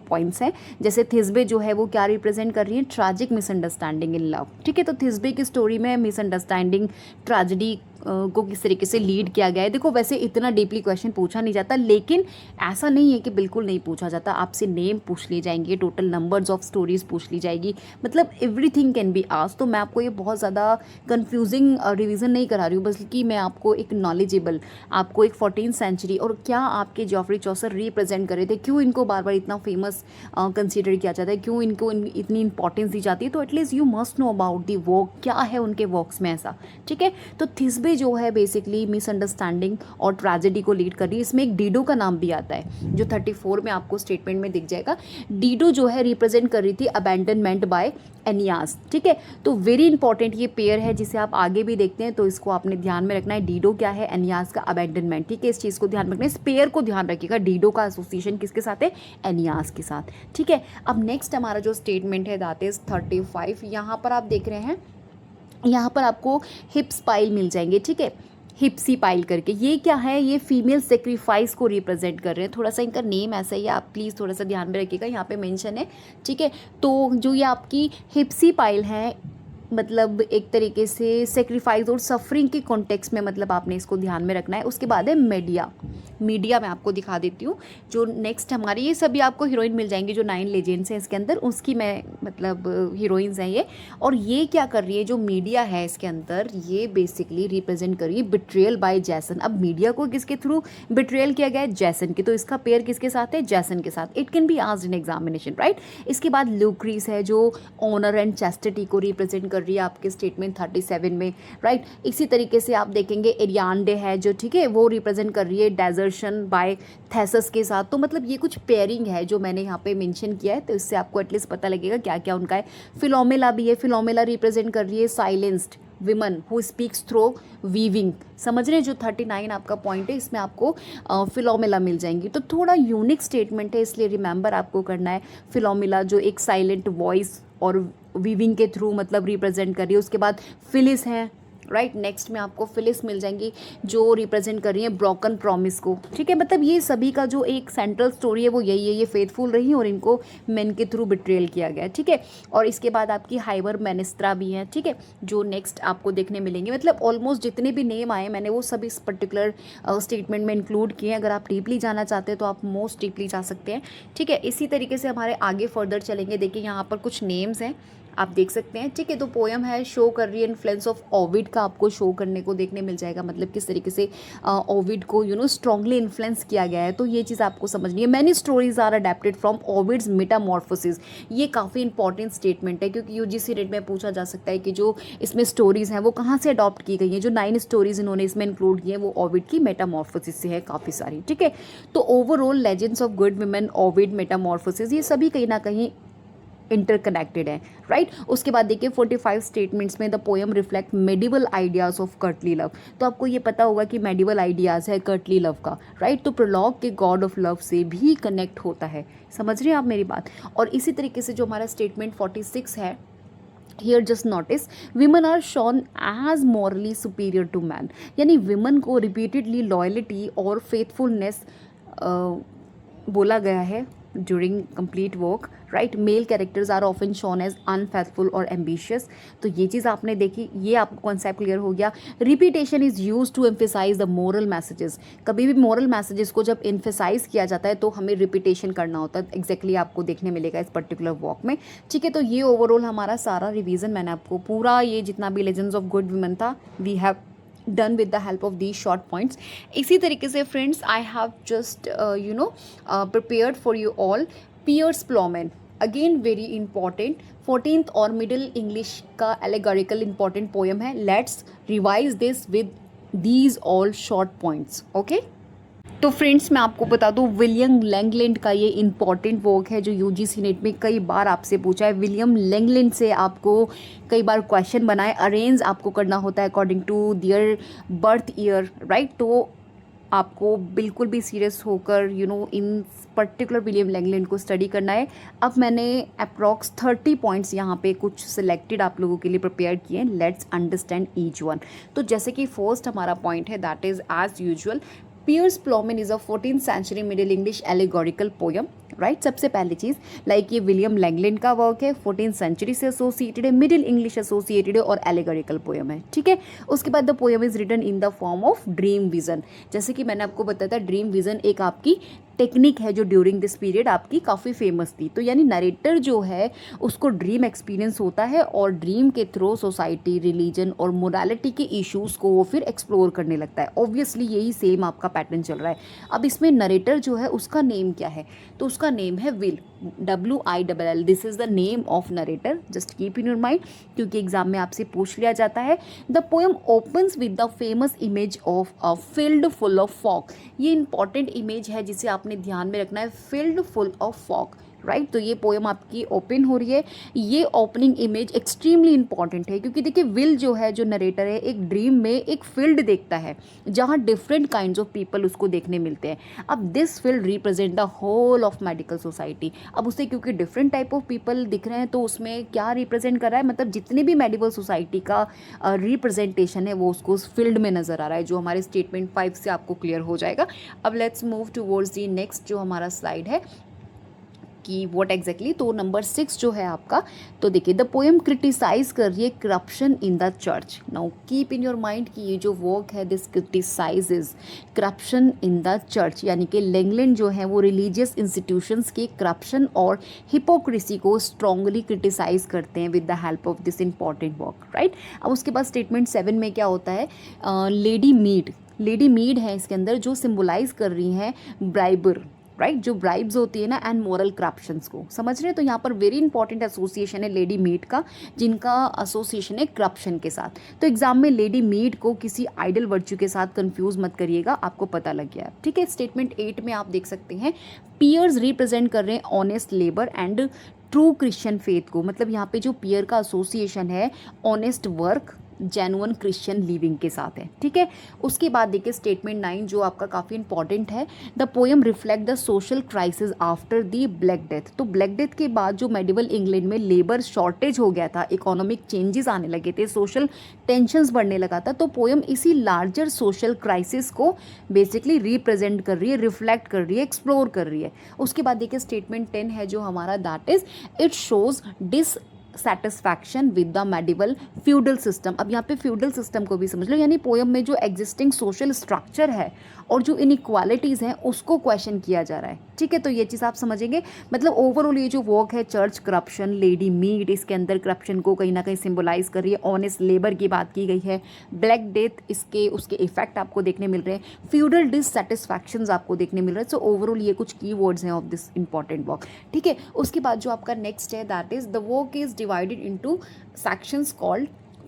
पॉइंट्स हैं। जैसे थिस्बे जो है वो क्या रिप्रेजेंट कर रही है? Tragic misunderstanding in love. ठीक है, तो थिस्बे की स्टोरी में मिसअंडरस्टैंडिंग ट्रेजेडी को किस तरीके से लीड किया गया है। देखो वैसे इतना डीपली क्वेश्चन पूछा नहीं जाता, लेकिन ऐसा नहीं है कि बिल्कुल नहीं पूछा जाता। आपसे नेम पूछ लिए जाएंगे, टोटल नंबर्स ऑफ स्टोरीज पूछ ली जाएगी, मतलब एवरीथिंग कैन बी आस्क्ड। तो मैं आपको ये बहुत ज़्यादा कंफ्यूजिंग रिवीजन नहीं करा रही हूँ, बल्कि मैं आपको एक नॉलेजेबल, आपको एक 14th सेंचुरी और क्या आपके जॉफरी चौसर रिप्रेजेंट कर रहे थे, क्यों इनको बार बार इतना फेमस कंसिडर किया जाता है, क्यों इनको इतनी इंपॉर्टेंस दी जाती है। तो at least you must know about the work, क्या है उनके वर्क्स में ऐसा। ठीक है, तो थिस्बे जो है बेसिकली मिसअंडरस्टैंडिंग और ट्रेजेडी को लीड कर रही है। इसमें एक डीडो का नाम भी आता है जो 34 में आपको स्टेटमेंट में दिख जाएगा। डीडो जो है रिप्रेजेंट कर रही थी अबैंडनमेंट बाय एनियास। ठीक है, तो वेरी इंपॉर्टेंट ये पेयर है जिसे आप आगे भी देखते हैं, तो इसको आपने ध्यान में रखना है। डीडो क्या है? एनियास का अबैंडनमेंट। ठीक है, इस चीज़ को ध्यान रखना है, इस पेयर को ध्यान रखिएगा। डीडो का एसोसिएशन किसके साथ है? एनियास के साथ। ठीक है, अब नेक्स्ट हमारा जो स्टेटमेंट है दैट इज 35। यहाँ पर आप देख रहे हैं, यहाँ पर आपको हिप्स पाइल मिल जाएंगे। ठीक है, हिप्सी पाइल करके, ये क्या है? ये फीमेल सेक्रीफाइस को रिप्रेजेंट कर रहे हैं। थोड़ा सा इनका नेम ऐसा ही है, आप प्लीज़ थोड़ा सा ध्यान में रखिएगा, यहाँ पे मेंशन है। ठीक है, तो जो ये आपकी हिप्सी पाइल है मतलब एक तरीके से सेक्रीफाइस और सफरिंग के कॉन्टेक्स्ट में मतलब आपने इसको ध्यान में रखना है। उसके बाद है मीडिया। मीडिया मैं आपको दिखा देती हूँ, जो नेक्स्ट हमारी, ये सभी आपको हीरोइन मिल जाएंगी जो 9 लेजेंड्स हैं इसके अंदर, उसकी मैं मतलब हीरोइंस हैं ये। और ये क्या कर रही है? जो मीडिया है इसके अंदर, ये बेसिकली रिप्रेजेंट कर रही है बिट्रियल बाय जैसन। अब मीडिया को किसके थ्रू बिट्रियल किया गया है? जैसन की। तो इसका पेयर किसके साथ है? जैसन के साथ। It can be asked in examination right. इसके बाद लूक्रीस है जो ऑनर एंड चैस्टिटी को रिप्रेजेंट कर रही है आपके स्टेटमेंट 37 में राइट। इसी तरीके से आप देखेंगे एरियानडे है जो, ठीक है, वो रिप्रेजेंट कर रही है डेजर्शन बाय थेसस के साथ। तो मतलब ये कुछ पेयरिंग है जो मैंने यहाँ पे मेंशन किया है, तो इससे आपको एटलीस्ट पता लगेगा क्या क्या उनका है। फिलोमेला भी है, फिलोमेला रिप्रेजेंट कर रही है silenced women who speaks through weaving. समझ रहे हैं, जो 39 आपका पॉइंट है इसमें आपको फिलोमिला मिल जाएंगी। तो थोड़ा यूनिक स्टेटमेंट है, इसलिए रिमेंबर आपको करना है फिलोमिला जो एक साइलेंट वॉइस और वीविंग के थ्रू मतलब रिप्रेजेंट कर रही है। उसके बाद फिलिस है, राइट, नेक्स्ट में आपको फिलिस मिल जाएंगी जो रिप्रेजेंट कर रही है ब्रोकन प्रॉमिस को। ठीक है, मतलब ये सभी का जो एक सेंट्रल स्टोरी है वो यही है, ये फेथफुल रही और इनको मेन के थ्रू बिट्रेयल किया गया। ठीक है, और इसके बाद आपकी हाइवर मेनिस्ट्रा भी है। ठीक है, जो नेक्स्ट आपको देखने मिलेंगे, मतलब ऑलमोस्ट जितने भी नेम आए मैंने वो सब इस पर्टिकुलर स्टेटमेंट में इंक्लूड किए हैं। अगर आप डीपली जाना चाहते हैं तो आप मोस्ट डीपली जा सकते हैं। ठीक है, इसी तरीके से हमारे आगे फर्दर चलेंगे। देखिए यहाँ पर कुछ नेम्स हैं, आप देख सकते हैं। ठीक है, तो पोयम है शो कर रही है इन्फ्लुएंस ऑफ ओविड का, आपको शो करने को देखने मिल जाएगा, मतलब किस तरीके से ओविड को स्ट्रांगली इन्फ्लुएंस किया गया है। तो ये चीज़ आपको समझनी है। Many stories are adapted from Ovid's metamorphosis. ये काफ़ी इंपॉर्टेंट स्टेटमेंट है क्योंकि यूजीसी रेट में पूछा जा सकता है कि जो इसमें स्टोरीज हैं वो कहाँ से अडॉप्ट की गई हैं। जो 9 स्टोरीज इन्होंने इसमें इंक्लूड की हैं वो ओविड की मेटामॉर्फोसिस से है काफ़ी सारी। ठीक है, तो overall legends of good women, Ovid, Metamorphosis, ये सभी कहीं ना कहीं इंटरकनेक्टेड है, राइट। उसके बाद देखिए 45 स्टेटमेंट्स में the poem reflect medieval ideas of Curtly love. तो आपको ये पता होगा कि मेडिवल आइडियाज है कर्टली लव का, राइट। तो प्रोलॉग के गॉड ऑफ लव से भी कनेक्ट होता है, समझ रहे हैं आप मेरी बात। और इसी तरीके से जो हमारा स्टेटमेंट 46 है, here just notice women are shown as morally superior to man, यानी विमेन को रिपीटेडली लॉयल्टी और फेथफुलनेस बोला गया है during complete work, right. Male characters are often shown as unfaithful और एम्बिशियस। तो ये चीज़ आपने देखी, ये आपको कॉन्सेप्ट क्लियर हो गया। Repetition is use to emphasize the moral messages. कभी भी मोरल मैसेजेस को जब एम्फेसाइज किया जाता है तो हमें रिपीटेशन करना होता है, एग्जैक्टली आपको देखने मिलेगा इस पर्टिकुलर वॉक में। ठीक है, तो ये ओवरऑल हमारा सारा रिवीजन मैंने आपको पूरा ये जितना भी लेजेंड्स ऑफ गुड वुमेन था we have done with the help of these short points. इसी तरीके से friends I have just prepared for you all Piers Plowman, again very important 14th और मिडिल इंग्लिश का allegorical important poem है। Let's revise this with these all short points, okay? तो friends मैं आपको बता दूं विलियम लैंगलैंड का ये इंपॉर्टेंट वर्क है जो यूजीसी नेट में कई बार आपसे पूछा है। विलियम लैंगलैंड से आपको कई बार क्वेश्चन बनाए, अरेंज आपको करना होता है according to their birth year, right. तो आपको बिल्कुल भी सीरियस होकर इन पर्टिकुलर विलियम लैंगलैंड को स्टडी करना है। अब मैंने अप्रॉक्स 30 पॉइंट्स यहाँ पे कुछ सिलेक्टेड आप लोगों के लिए प्रिपेयर किए हैं। Let's understand each one. तो जैसे कि फर्स्ट हमारा पॉइंट है that is as usual Piers Plowman is a 14th century middle English allegorical poem, right. सबसे पहली चीज़ लाइक ये विलियम लैंगलैंड का वर्क है, 14th सेंचुरी से एसोसिएटेड है, मिडिल इंग्लिश एसोसिएटेड है और एलिगोरिकल पोयम है। ठीक है, उसके बाद the poem is written in the form of dream vision. जैसे कि मैंने आपको बताया था ड्रीम विजन एक आपकी टेक्निक है जो ड्यूरिंग दिस पीरियड आपकी काफ़ी फेमस थी। तो यानी नरेटर जो है उसको ड्रीम एक्सपीरियंस होता है और ड्रीम के थ्रू सोसाइटी, रिलीजन और मोरालिटी के इश्यूज़ को वो फिर एक्सप्लोर करने लगता है। ऑब्वियसली यही सेम आपका पैटर्न चल रहा है। अब इसमें नरेटर जो है उसका नेम क्या है, तो उसका नेम है will, WILL। This is the name of narrator, just keep in your mind क्योंकि एग्जाम में आपसे पूछ लिया जाता है। The poem opens with the famous image of a field full of fog. ये इंपॉर्टेंट इमेज है जिसे आपने ध्यान में रखना है, field full of fog, right. तो ये पोएम आपकी ओपन हो रही है। ये ओपनिंग इमेज एक्सट्रीमली इंपॉर्टेंट है क्योंकि देखिए विल जो है, जो नरेटर है, एक ड्रीम में एक फील्ड देखता है जहाँ डिफरेंट काइंड्स ऑफ पीपल उसको देखने मिलते हैं। अब this field represent the whole of medical society. अब उसे क्योंकि डिफरेंट टाइप ऑफ पीपल दिख रहे हैं तो उसमें क्या रिप्रेजेंट कर रहा है, मतलब जितने भी मेडिकल सोसाइटी का रिप्रेजेंटेशन है वो उसको उस फील्ड में नज़र आ रहा है, जो हमारे स्टेटमेंट 5 से आपको क्लियर हो जाएगा। अब let's move towards the next जो हमारा स्लाइड है कि व्हाट एग्जैक्टली। तो नंबर 6 जो है आपका, तो देखिए द पोएम क्रिटिसाइज कर रही है corruption in the church. Now keep in your mind कि ये जो वर्क है this criticises corruption in the church, यानी कि लैंगलैंड जो है वो रिलीजियस इंस्टीट्यूशंस के करप्शन और हिपोक्रेसी को स्ट्रांगली क्रिटिसाइज करते हैं with the help of this important work, right. अब उसके बाद स्टेटमेंट 7 में क्या होता है, लेडी मीड है इसके अंदर जो सिम्बोलाइज कर रही हैं ब्राइबर, राइट, जो ब्राइब्स होती है ना एंड मोरल करप्शंस को, समझ रहे हैं। तो यहाँ पर वेरी इंपॉर्टेंट एसोसिएशन है लेडी मीड का, जिनका एसोसिएशन है करप्शन के साथ। तो एग्जाम में लेडी मीड को किसी आइडल वर्च्यू के साथ कंफ्यूज मत करिएगा, आपको पता लग गया। ठीक है, स्टेटमेंट 8 में आप देख सकते हैं पियर्स रिप्रेजेंट कर रहे हैं honest labour and true Christian faith को। मतलब यहाँ पे जो पियर का एसोसिएशन है honest work, genuine Christian living के साथ है, ठीक है। उसके बाद देखिए स्टेटमेंट 9 जो आपका काफ़ी इंपॉर्टेंट है, the poem reflect the social crisis after the black death. तो ब्लैक डेथ के बाद जो मेडिवल इंग्लैंड में लेबर शॉर्टेज हो गया था, इकोनॉमिक चेंजेस आने लगे थे, सोशल टेंशंस बढ़ने लगा था, तो पोएम इसी लार्जर सोशल क्राइसिस को बेसिकली रिप्रेजेंट कर रही है, रिफ्लेक्ट कर रही है, एक्सप्लोर कर रही है। उसके बाद देखिए स्टेटमेंट 10 है जो हमारा, that is it shows dissatisfaction with the medieval feudal system. अब यहाँ पे फ्यूडल सिस्टम को भी समझ लो, यानी पोएम में जो एग्जिस्टिंग सोशल स्ट्रक्चर है और जो इनइक्वालिटीज़ हैं उसको क्वेश्चन किया जा रहा है, ठीक है। तो ये चीज़ आप समझेंगे। मतलब ओवरऑल ये जो वर्क है, चर्च करप्शन, लेडी मीट, इसके अंदर करप्शन को कहीं ना कहीं सिंबलाइज कर रही है, ऑनेस्ट लेबर की बात की गई है, ब्लैक डेथ इसके उसके इफेक्ट आपको देखने मिल रहे हैं, फ्यूडल डिससेटिस्फैक्शंस आपको देखने मिल रहे हैं। सो ओवरऑल ये कुछ की वर्ड्स हैं ऑफ दिस इंपॉर्टेंट वर्क, ठीक है। उसके बाद जो आपका नेक्स्ट है, that is the work is divided into sections called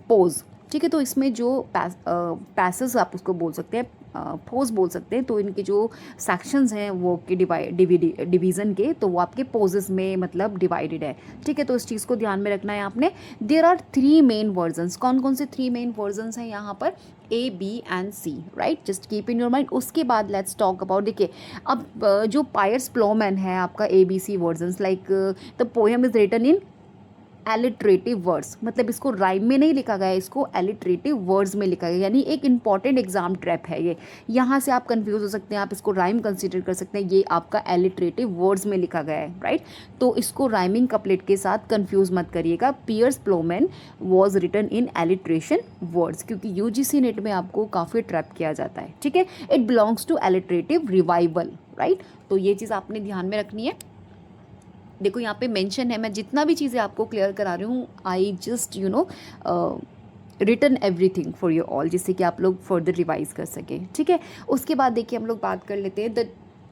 pose, ठीक है। तो इसमें जो पैसेज आप उसको बोल सकते हैं, पोज बोल सकते हैं। तो इनके जो सेक्शंस हैं वो के डिवीज़न के, तो वो आपके पोजेस में मतलब डिवाइडेड है, ठीक है। तो इस चीज़ को ध्यान में रखना है आपने। There are 3 main versions. कौन कौन से 3 मेन वर्जन्स हैं यहाँ पर? A, B and C, right, just keep in your mind. उसके बाद लेट्स टॉक अबाउट, देखिए अब जो पायर्स प्लोमैन है आपका ABC versions, like the poem is written in alliterative words, मतलब इसको राइम में नहीं लिखा गया है, इसको एलिट्रेटिव वर्ड्स में लिखा गया, यानी एक इंपॉर्टेंट एग्जाम ट्रैप है ये। यहाँ से आप कंफ्यूज हो सकते हैं, आप इसको राइम कंसीडर कर सकते हैं, ये आपका एलिट्रेटिव वर्ड्स में लिखा गया है, राइट। तो इसको राइमिंग कपलेट के साथ कंफ्यूज मत करिएगा। Piers Plowman was written in alliteration words, क्योंकि UGC नेट में आपको काफ़ी ट्रैप किया जाता है, ठीक है। It belongs to alliterative revival, right. तो ये चीज़ आपने ध्यान में रखनी है। देखो यहाँ पे मेंशन है, मैं जितना भी चीज़ें आपको क्लियर करा रही हूँ, I just written everything for you all, जिससे कि आप लोग फर्दर रिवाइज कर सकें, ठीक है। उसके बाद देखिए हम लोग बात कर लेते हैं, the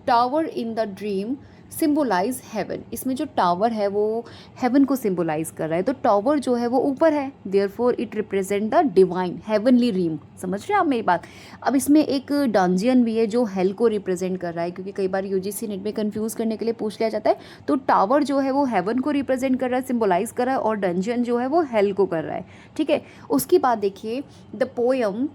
tower in the dream symbolize heaven. इसमें जो टावर है वो हेवन को सिम्बोलाइज कर रहा है, तो टावर जो है वो ऊपर है, therefore it represent the divine heavenly realm. समझ रहे हैं आप मेरी बात? अब इसमें एक डंजियन भी है जो हेल को रिप्रेजेंट कर रहा है, क्योंकि कई बार UGC नेट में कंफ्यूज करने के लिए पूछ लिया जाता है। तो टावर जो है वो हेवन को रिप्रेजेंट कर रहा है, सिम्बोलाइज कर रहा है, और डंजियन जो है वो हेल को कर रहा है, ठीक है। उसके बाद देखिए the poem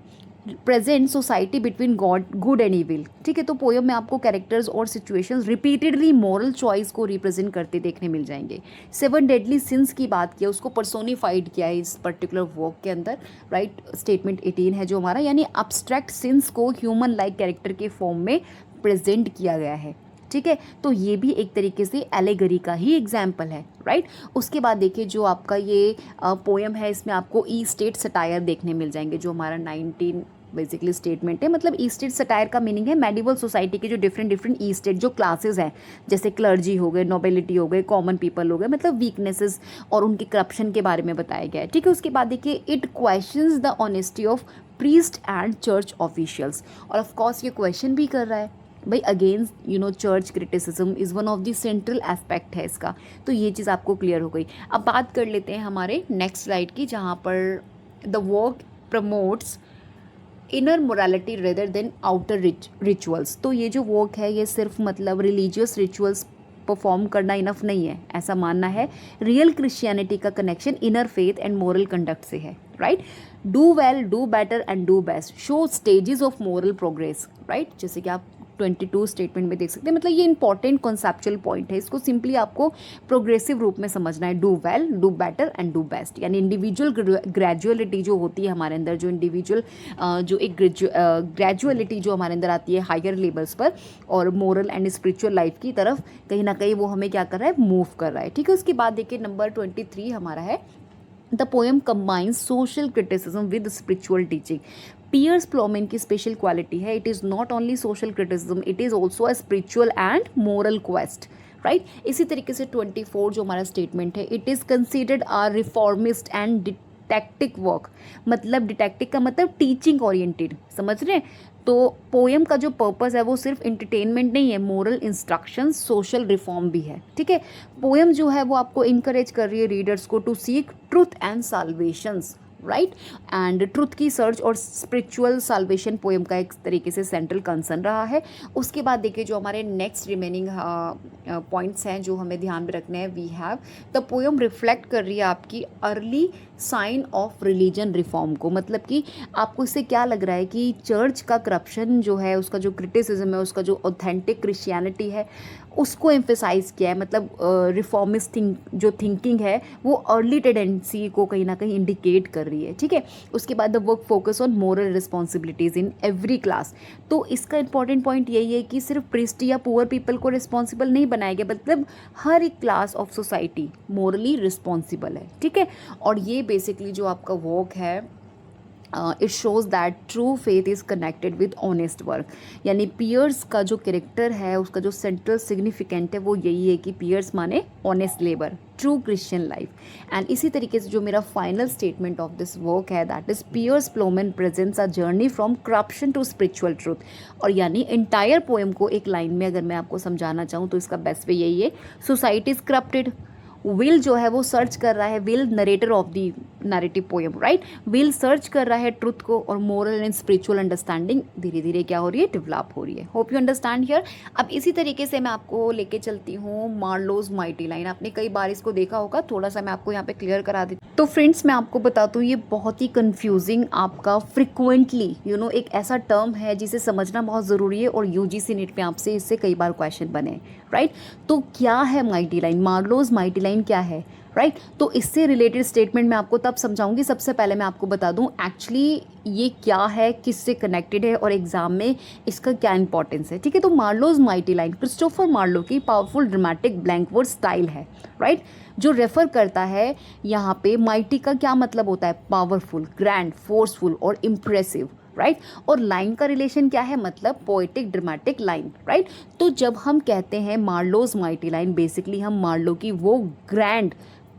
present society between God good and evil, ठीक है। तो पोएम में आपको कैरेक्टर्स और सिचुएशंस रिपीटेडली मॉरल चॉइस को रिप्रेजेंट करते देखने मिल जाएंगे। 7 डेडली सिंस की बात किया, उसको पर्सोनिफाइड किया है इस पर्टिकुलर वर्क के अंदर, राइट। स्टेटमेंट 18 है जो हमारा, यानी अब्स्ट्रैक्ट सिंस को ह्यूमन लाइक कैरेक्टर के फॉर्म में प्रेजेंट किया गया है, ठीक है। तो ये भी एक तरीके से एलेगरी का ही एग्जाम्पल है, राइट। उसके बाद देखिए जो आपका ये पोएम है, इसमें आपको ई स्टेट सटायर देखने मिल जाएंगे, जो हमारा 19 बेसिकली स्टेटमेंट है। मतलब ई स्टेट सटायर का मीनिंग है मेडिवल सोसाइटी के जो डिफरेंट ई स्टेट जो क्लासेस हैं, जैसे क्लर्जी हो गए, नोबिलिटी हो गए, कॉमन पीपल हो गए, मतलब वीकनेसेस और उनके करप्शन के बारे में बताया गया है, ठीक है। उसके बाद देखिए it questions the honesty of priest and church officials, और ऑफ कोर्स ये क्वेश्चन भी कर रहा है भाई against church criticism is one of the central aspect है इसका। तो ये चीज़ आपको क्लियर हो गई। अब बात कर लेते हैं हमारे नेक्स्ट स्लाइड की, जहाँ पर the work promotes inner morality rather than outer rituals. तो ये जो वर्क है ये सिर्फ मतलब रिलीजियस रिचुअल्स परफॉर्म करना इनफ नहीं है, ऐसा मानना है। रियल क्रिश्चियनिटी का connection inner faith and moral conduct से है, right. Do well, do better and do best, show stages of moral progress, right. जैसे कि आप 22 स्टेटमेंट में देख सकते हैं। मतलब ये इंपॉर्टेंट कॉन्सेप्चुअल पॉइंट है, इसको सिंपली आपको प्रोग्रेसिव रूप में समझना है। Do well, do better and do best, यानी इंडिविजुअल ग्रेजुअलिटी जो होती है हमारे अंदर, जो इंडिविजुअल जो एक ग्रेजुअलिटी जो हमारे अंदर आती है हायर लेवल्स पर, और मोरल एंड स्पिरिचुअल लाइफ की तरफ कहीं ना कहीं वो हमें क्या कर रहा है, मूव कर रहा है, ठीक है। उसके बाद देखिए नंबर 23 हमारा है, the poem combines social criticism with spiritual teaching. Piers Plowman की स्पेशल क्वालिटी है, it is not only social criticism, it is also a spiritual and moral quest, right. इसी तरीके से 24 जो हमारा स्टेटमेंट है, it is considered a reformist and didactic work. मतलब didactic का मतलब टीचिंग ओरिएंटेड, समझ रहे हैं। तो पोएम का जो पर्पस है वो सिर्फ इंटरटेनमेंट नहीं है, मोरल इंस्ट्रक्शन, सोशल रिफॉर्म भी है, ठीक है। पोएम जो है वो आपको इनकरेज कर रही है रीडर्स को to seek truth and salvations, right. And truth की सर्च और स्पिरिचुअल साल्वेशन पोएम का एक तरीके से सेंट्रल कंसर्न रहा है। उसके बाद देखिए जो हमारे नेक्स्ट रिमेनिंग पॉइंट्स हैं जो हमें ध्यान में रखने हैं, we have the poem reflect कर रही है आपकी early sign of religion reform को। मतलब कि आपको इससे क्या लग रहा है कि चर्च का करप्शन जो है, उसका जो क्रिटिसिज्म है, उसका जो ऑथेंटिक क्रिश्चियनिटी है उसको एम्फेसाइज किया है। मतलब रिफॉर्मिस्ट जो थिंकिंग है वो अर्ली टेंडेंसी को कहीं ना कहीं इंडिकेट कर रही है, ठीक है। उसके बाद the work focus on moral responsibilities in every class. तो इसका इंपॉर्टेंट पॉइंट यही है कि सिर्फ प्रिस्ट या पुअर पीपल को रिस्पॉन्सिबल नहीं बनाया गया, मतलब हर एक class of society morally responsible है, ठीक है। और ये बेसिकली जो आपका वर्क है it shows that true faith is connected with honest work. यानी पियर्स का जो कैरेक्टर है उसका जो सेंट्रल सिग्निफिकेंट है वो यही है कि पियर्स माने honest labour, true Christian life. And इसी तरीके से जो मेरा final statement of this work है that is Piers Plowman presents a journey from corruption to spiritual truth. और यानी एंटायर पोएम को एक लाइन में अगर मैं आपको समझाना चाहूँ तो इसका बेस्ट वे यही है, सोसाइटी इज करप्टेड, विल जो है वो सर्च कर रहा है, will narrator of the narrative poem, right, will search कर रहा है ट्रुथ को, और मोरल एंड स्पिरिचुअल अंडरस्टैंडिंग धीरे धीरे क्या हो रही है, डेवलप हो रही है। Hope you understand here. अब इसी तरीके से मैं आपको लेके चलती हूँ मार्लोज माइटी लाइन। आपने कई बार इसको देखा होगा, थोड़ा सा मैं आपको यहाँ पे क्लियर करा देती हूँ। तो फ्रेंड्स मैं आपको बताती हूँ ये बहुत ही कन्फ्यूजिंग आपका फ्रिक्वेंटली एक ऐसा टर्म है जिसे समझना बहुत ज़रूरी है और यूजीसी नेट पे आपसे इससे कई बार क्वेश्चन बने, राइट। तो क्या है mighty line, Marlowe's mighty line क्या है, राइट। तो इससे रिलेटेड स्टेटमेंट मैं आपको तब समझाऊंगी। सबसे पहले मैं आपको बता दूं एक्चुअली ये क्या है, किससे कनेक्टेड है और एग्जाम में इसका क्या इंपॉर्टेंस है, ठीक है। तो Marlowe's mighty line Christopher Marlowe की powerful dramatic blank verse style है, राइट, जो रेफर करता है यहाँ पे माइटी का क्या मतलब होता है, पावरफुल, ग्रैंड, फोर्सफुल और इम्प्रेसिव, राइट। और लाइन का रिलेशन क्या है, मतलब पोएटिक ड्रामेटिक लाइन, राइट। तो जब हम कहते हैं मार्लोज माइटी लाइन, बेसिकली हम मार्लो की वो ग्रैंड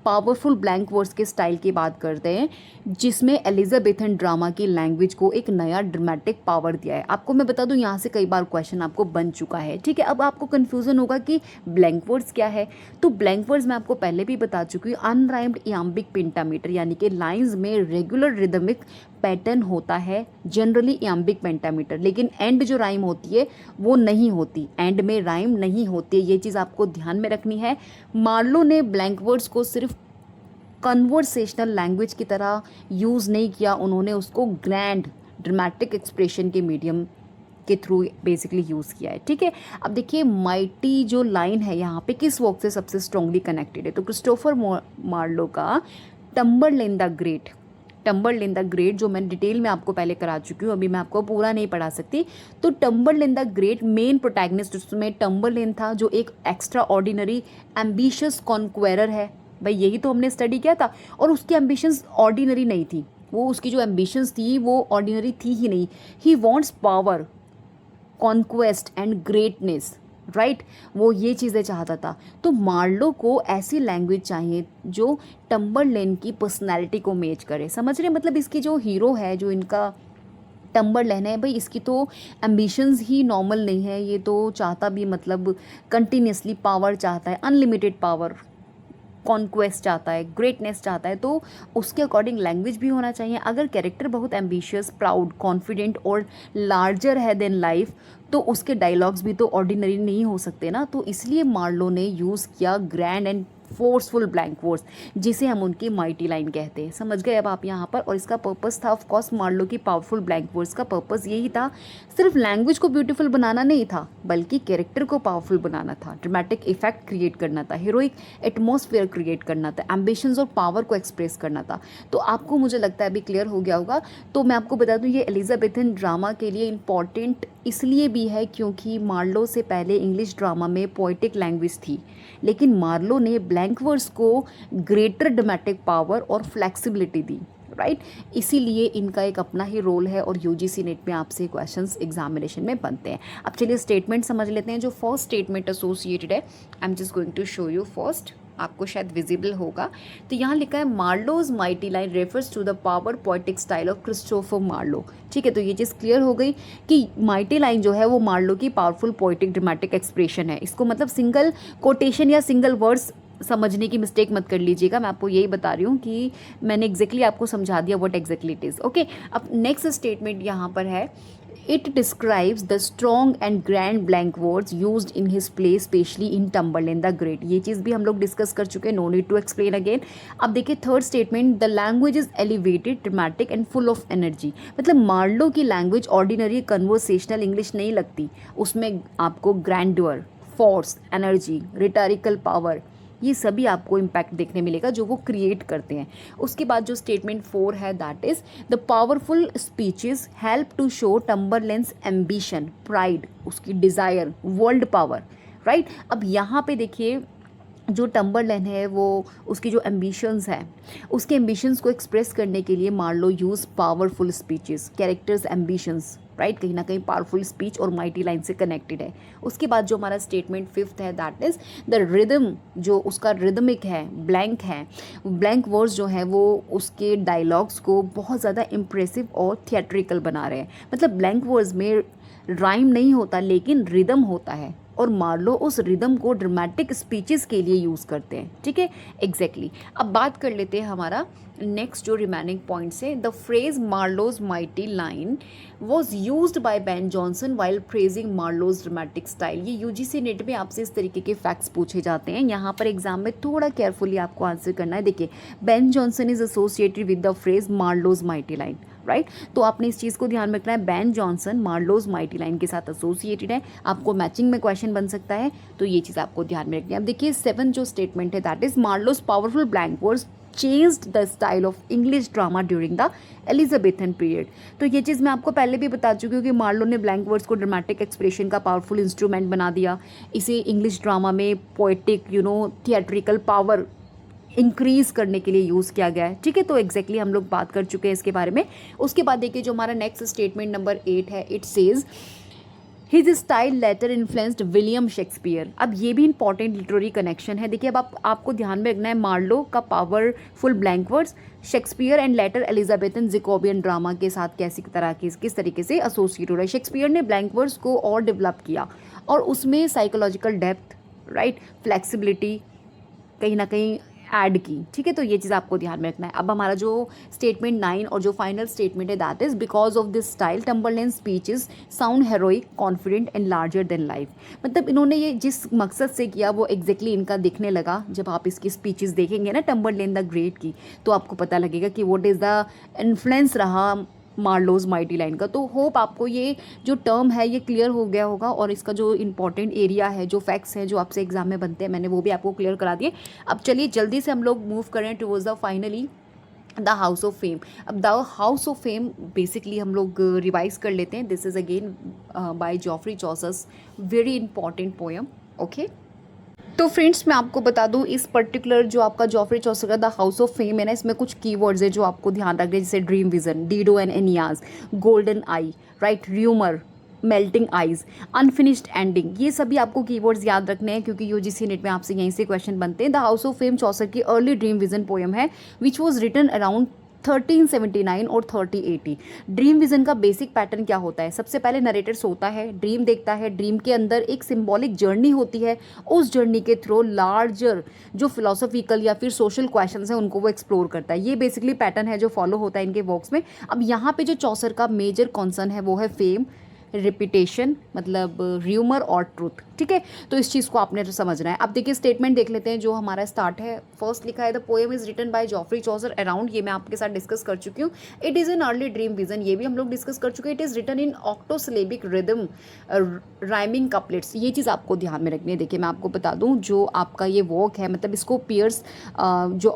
पावरफुल ब्लैंक वर्ड्स के स्टाइल की बात करते हैं जिसमें एलिजाबेथन ड्रामा की लैंग्वेज को एक नया ड्रामेटिक पावर दिया है। आपको मैं बता दूं यहाँ से कई बार क्वेश्चन आपको बन चुका है, ठीक है। अब आपको कन्फ्यूजन होगा कि ब्लैंक वर्ड्स क्या है। तो ब्लैंक वर्ड्स मैं आपको पहले भी बता चुकी हूँ, अनराइम्ड इयाम्बिक पेंटामीटर, यानी कि लाइंस में रेगुलर रिदमिक पैटर्न होता है, जनरली इयाम्बिक पेंटामीटर, लेकिन एंड जो राइम होती है वो नहीं होती, एंड में राइम नहीं होती है, ये चीज़ आपको ध्यान में रखनी है। मार्लो ने ब्लैंक वर्ड्स को सिर्फ कन्वर्सेशनल लैंग्वेज की तरह यूज़ नहीं किया, उन्होंने उसको ग्रैंड ड्रामेटिक एक्सप्रेशन के मीडियम के थ्रू बेसिकली यूज़ किया है, ठीक है। अब देखिए माइटी जो लाइन है यहाँ पे किस वर्क से सबसे स्ट्रांगली कनेक्टेड है, तो क्रिस्टोफर मार्लो का टम्बरलेन द ग्रेट, टम्बरलेन द ग्रेट जो मैं डिटेल में आपको पहले करा चुकी हूँ, अभी मैं आपको पूरा नहीं पढ़ा सकती। तो टम्बरलेन द ग्रेट मेन प्रोटैगनिस्ट उसमें टम्बरलेन था जो एक एक्स्ट्रा ऑर्डिनरी एम्बिशियस कॉन्क्वेरर है, भाई यही तो हमने स्टडी किया था। और उसकी एम्बिशंस ऑर्डिनरी नहीं थी, वो उसकी जो एम्बिशंस थी वो ऑर्डिनरी थी ही नहीं। He wants power, conquest and greatness, right, वो ये चीज़ें चाहता था। तो मार्लो को ऐसी लैंग्वेज चाहिए जो टम्बरलेन की पर्सनैलिटी को मैच करे, समझ रहे, मतलब इसकी जो हीरो है, जो इनका टम्बरलेन है, भाई इसकी तो एम्बिशंस ही नॉर्मल नहीं है, ये तो चाहता भी मतलब कंटिन्यूसली पावर चाहता है, अनलिमिटेड पावर, कॉन्क्वेस्ट चाहता है, ग्रेटनेस चाहता है। तो उसके अकॉर्डिंग लैंग्वेज भी होना चाहिए। अगर कैरेक्टर बहुत एम्बिशियस, प्राउड, कॉन्फिडेंट और लार्जर है देन लाइफ तो उसके डायलॉग्स भी तो ऑर्डिनरी नहीं हो सकते ना। तो इसलिए मार्लो ने यूज़ किया grand and forceful blank words, जिसे हम उनकी माइटी लाइन कहते हैं। समझ गए अब आप यहाँ पर। और इसका पर्पस था ऑफ कोर्स, मार्लो की पावरफुल ब्लैंक वर्ड्स का पर्पस यही था, सिर्फ लैंग्वेज को ब्यूटीफुल बनाना नहीं था बल्कि कैरेक्टर को पावरफुल बनाना था, ड्रामेटिक इफेक्ट क्रिएट करना था, हीरोइक एटमॉस्फेयर क्रिएट करना था, एम्बिशंस और पावर को एक्सप्रेस करना था। तो आपको मुझे लगता है अभी क्लियर हो गया होगा। तो मैं आपको बता दूँ ये एलिजाबेथन ड्रामा के लिए इम्पॉर्टेंट इसलिए भी है क्योंकि मार्लो से पहले इंग्लिश ड्रामा में पोएटिक लैंग्वेज थी, लेकिन मार्लो ने ब्लैंक वर्ड्स को ग्रेटर ड्रामेटिक पावर और फ्लेक्सिबिलिटी दी, राइट। इसीलिए इनका एक अपना ही रोल है और यूजीसी नेट में आपसे क्वेश्चंस एग्जामिनेशन में बनते हैं। अब चलिए स्टेटमेंट समझ लेते हैं। जो फर्स्ट स्टेटमेंट एसोसिएटेड है, I am just going to show you first, आपको शायद विजिबल होगा। तो यहाँ लिखा है Marlowe's mighty line refers to the power poetic style of Christopher Marlowe, ठीक है। तो ये चीज़ क्लियर हो गई कि माइटी लाइन जो है वो मार्लो की पावरफुल पोएटिक ड्रामेटिक एक्सप्रेशन है। इसको मतलब सिंगल कोटेशन या सिंगल वर्ड्स समझने की मिस्टेक मत कर लीजिएगा, मैं आपको यही बता रही हूँ कि मैंने एग्जैक्टली आपको समझा दिया what exactly it is. Okay, अब नेक्स्ट स्टेटमेंट यहाँ पर है, it describes the strong and grand blank verses used in his play specially in Tamburlaine the great. ये चीज़ भी हम लोग डिस्कस कर चुके हैं, no need to explain again. अब देखिए third statement, the language is elevated, dramatic and full of energy. मतलब मार्लो की लैंग्वेज ऑर्डिनरी कन्वर्सेशनल इंग्लिश नहीं लगती, उसमें आपको grander, force, energy, rhetorical power, ये सभी आपको इम्पैक्ट देखने मिलेगा जो वो क्रिएट करते हैं। उसके बाद जो स्टेटमेंट 4 है, that is the powerful speeches help to show Tamburlaine's ambition, pride, उसकी डिज़ायर, वर्ल्ड पावर, राइट। अब यहाँ पे देखिए जो टम्बरलेन है वो उसकी जो एम्बिशंस है, उसके एम्बिशंस को एक्सप्रेस करने के लिए Marlowe use powerful speeches, characters ambitions, right, कहीं ना कहीं पावरफुल स्पीच और माइटी लाइन से कनेक्टेड है। उसके बाद जो हमारा स्टेटमेंट 5th है, दैट इज़ द रिदम, जो उसका रिदमिक है, ब्लैंक है, ब्लैंक वर्ड्स जो है वो उसके डायलॉग्स को बहुत ज़्यादा इम्प्रेसिव और थिएट्रिकल बना रहे हैं। मतलब ब्लैंक वर्ड्स में राइम नहीं होता लेकिन रिदम होता है, और मार्लो उस रिदम को ड्रामेटिक स्पीचेस के लिए यूज़ करते हैं, ठीक है, एग्जैक्टली। अब बात कर लेते हैं हमारा नेक्स्ट जो रिमेनिंग पॉइंट्स है। The phrase Marlowe's mighty line was used by Ben Jonson while praising Marlowe's dramatic style. ये यूजीसी नेट में आपसे इस तरीके के फैक्ट्स पूछे जाते हैं, यहाँ पर एग्जाम में थोड़ा केयरफुली आपको आंसर करना है। देखिए, Ben Jonson is associated with the phrase Marlowe's mighty line, right, तो आपने इस चीज़ को ध्यान में रखना है, Ben Jonson Marlowe's mighty line के साथ एसोसिएटेड है। आपको मैचिंग में क्वेश्चन बन सकता है, तो ये चीज़ आपको ध्यान में रखनी है। अब देखिए 7 जो स्टेटमेंट है, that is Marlowe's powerful blank words changed the style of English drama during the Elizabethan period. तो ये चीज़ मैं आपको पहले भी बता चुकी हूँ कि मार्लो ने ब्लैंक वर्ड्स को ड्रामेटिक एक्सप्रेशन का पावरफुल इंस्ट्रूमेंट बना दिया, इसे इंग्लिश ड्रामा में पोएटिक थिएट्रिकल पावर इंक्रीज करने के लिए यूज़ किया गया है, ठीक है। तो एग्जैक्टली हम लोग बात कर चुके हैं इसके बारे में। उसके बाद देखिए जो हमारा नेक्स्ट स्टेटमेंट नंबर 8 है, it says his style later influenced William Shakespeare. अब ये भी इंपॉर्टेंट लिटरेरी कनेक्शन है। देखिए अब आपको ध्यान में रखना है, मार्लो का powerful blank verses Shakespeare and later Elizabethan Jacobean drama के साथ किस तरीके से एसोसिएट हो रहा है। शेक्सपियर ने ब्लैंक वर्ड्स को और डेवलप किया और उसमें साइकोलॉजिकल डेप्थ, राइट, फ्लेक्सिबिलिटी कहीं ना कहीं ऐड की, ठीक है। तो ये चीज़ आपको ध्यान में रखना है। अब हमारा जो स्टेटमेंट 9 और जो फाइनल स्टेटमेंट है, that is because of this style Tamburlaine speeches sound heroic, confident and larger than life. मतलब इन्होंने ये जिस मकसद से किया वो एग्जैक्टली इनका दिखने लगा। जब आप इसकी स्पीचेस देखेंगे ना टम्बरलेन द ग्रेट की, तो आपको पता लगेगा कि व्हाट इज़ द इन्फ्लुएंस रहा मार्लोज माइटी लाइन का। तो होप आपको ये जो टर्म है ये क्लियर हो गया होगा, और इसका जो इंपॉर्टेंट एरिया है, जो फैक्ट्स हैं जो आपसे एग्जाम में बनते हैं, मैंने वो भी आपको क्लियर करा दिए। अब चलिए जल्दी से हम लोग मूव करें towards the finally the house of fame. अब the house of fame basically हम लोग रिवाइज कर लेते हैं। This is again by Geoffrey Chaucer's, very important poem, okay. तो फ्रेंड्स मैं आपको बता दूं, इस पर्टिकुलर जो आपका जॉफ्री चौसर का द हाउस ऑफ फेम है ना, इसमें कुछ कीवर्ड्स है जो आपको ध्यान रखने, जैसे dream vision, Dido and Aeneas, golden eye, right, rumour, melting ice, unfinished ending, ये सभी आपको कीवर्ड्स याद रखने हैं क्योंकि यूजीसी नेट में आपसे यहीं से क्वेश्चन बनते हैं। द हाउस ऑफ फेम चौसर की अर्ली ड्रीम विजन पोएम है विच वॉज रिटन अराउंड 1379 और 3080। ड्रीम विजन का बेसिक पैटर्न क्या होता है? सबसे पहले नरेटर सोता है, ड्रीम देखता है, ड्रीम के अंदर एक सिंबॉलिक जर्नी होती है, उस जर्नी के थ्रू लार्जर जो फिलोसॉफिकल या फिर सोशल क्वेश्चंस हैं उनको वो एक्सप्लोर करता है। ये बेसिकली पैटर्न है जो फॉलो होता है इनके वर्क्स में। अब यहाँ पे जो चौसर का मेजर कॉन्सर्न है वो है फेम, रिपीटेशन, मतलब र्यूमर और ट्रूथ, ठीक है। तो इस चीज़ को आपने समझना है। अब देखिए स्टेटमेंट देख लेते हैं जो हमारा स्टार्ट है। फर्स्ट लिखा है the poem is written by Geoffrey Chaucer around, ये मैं आपके साथ डिस्कस कर चुकी हूँ। It is an early dream vision, ये भी हम लोग डिस्कस कर चुके हैं। It is written in octosyllabic rhythm, rhyming couplets, ये चीज़ आपको ध्यान में रखनी है। देखिए मैं आपको बता दूँ जो आपका ये वर्क है, मतलब इसको पियर्स जो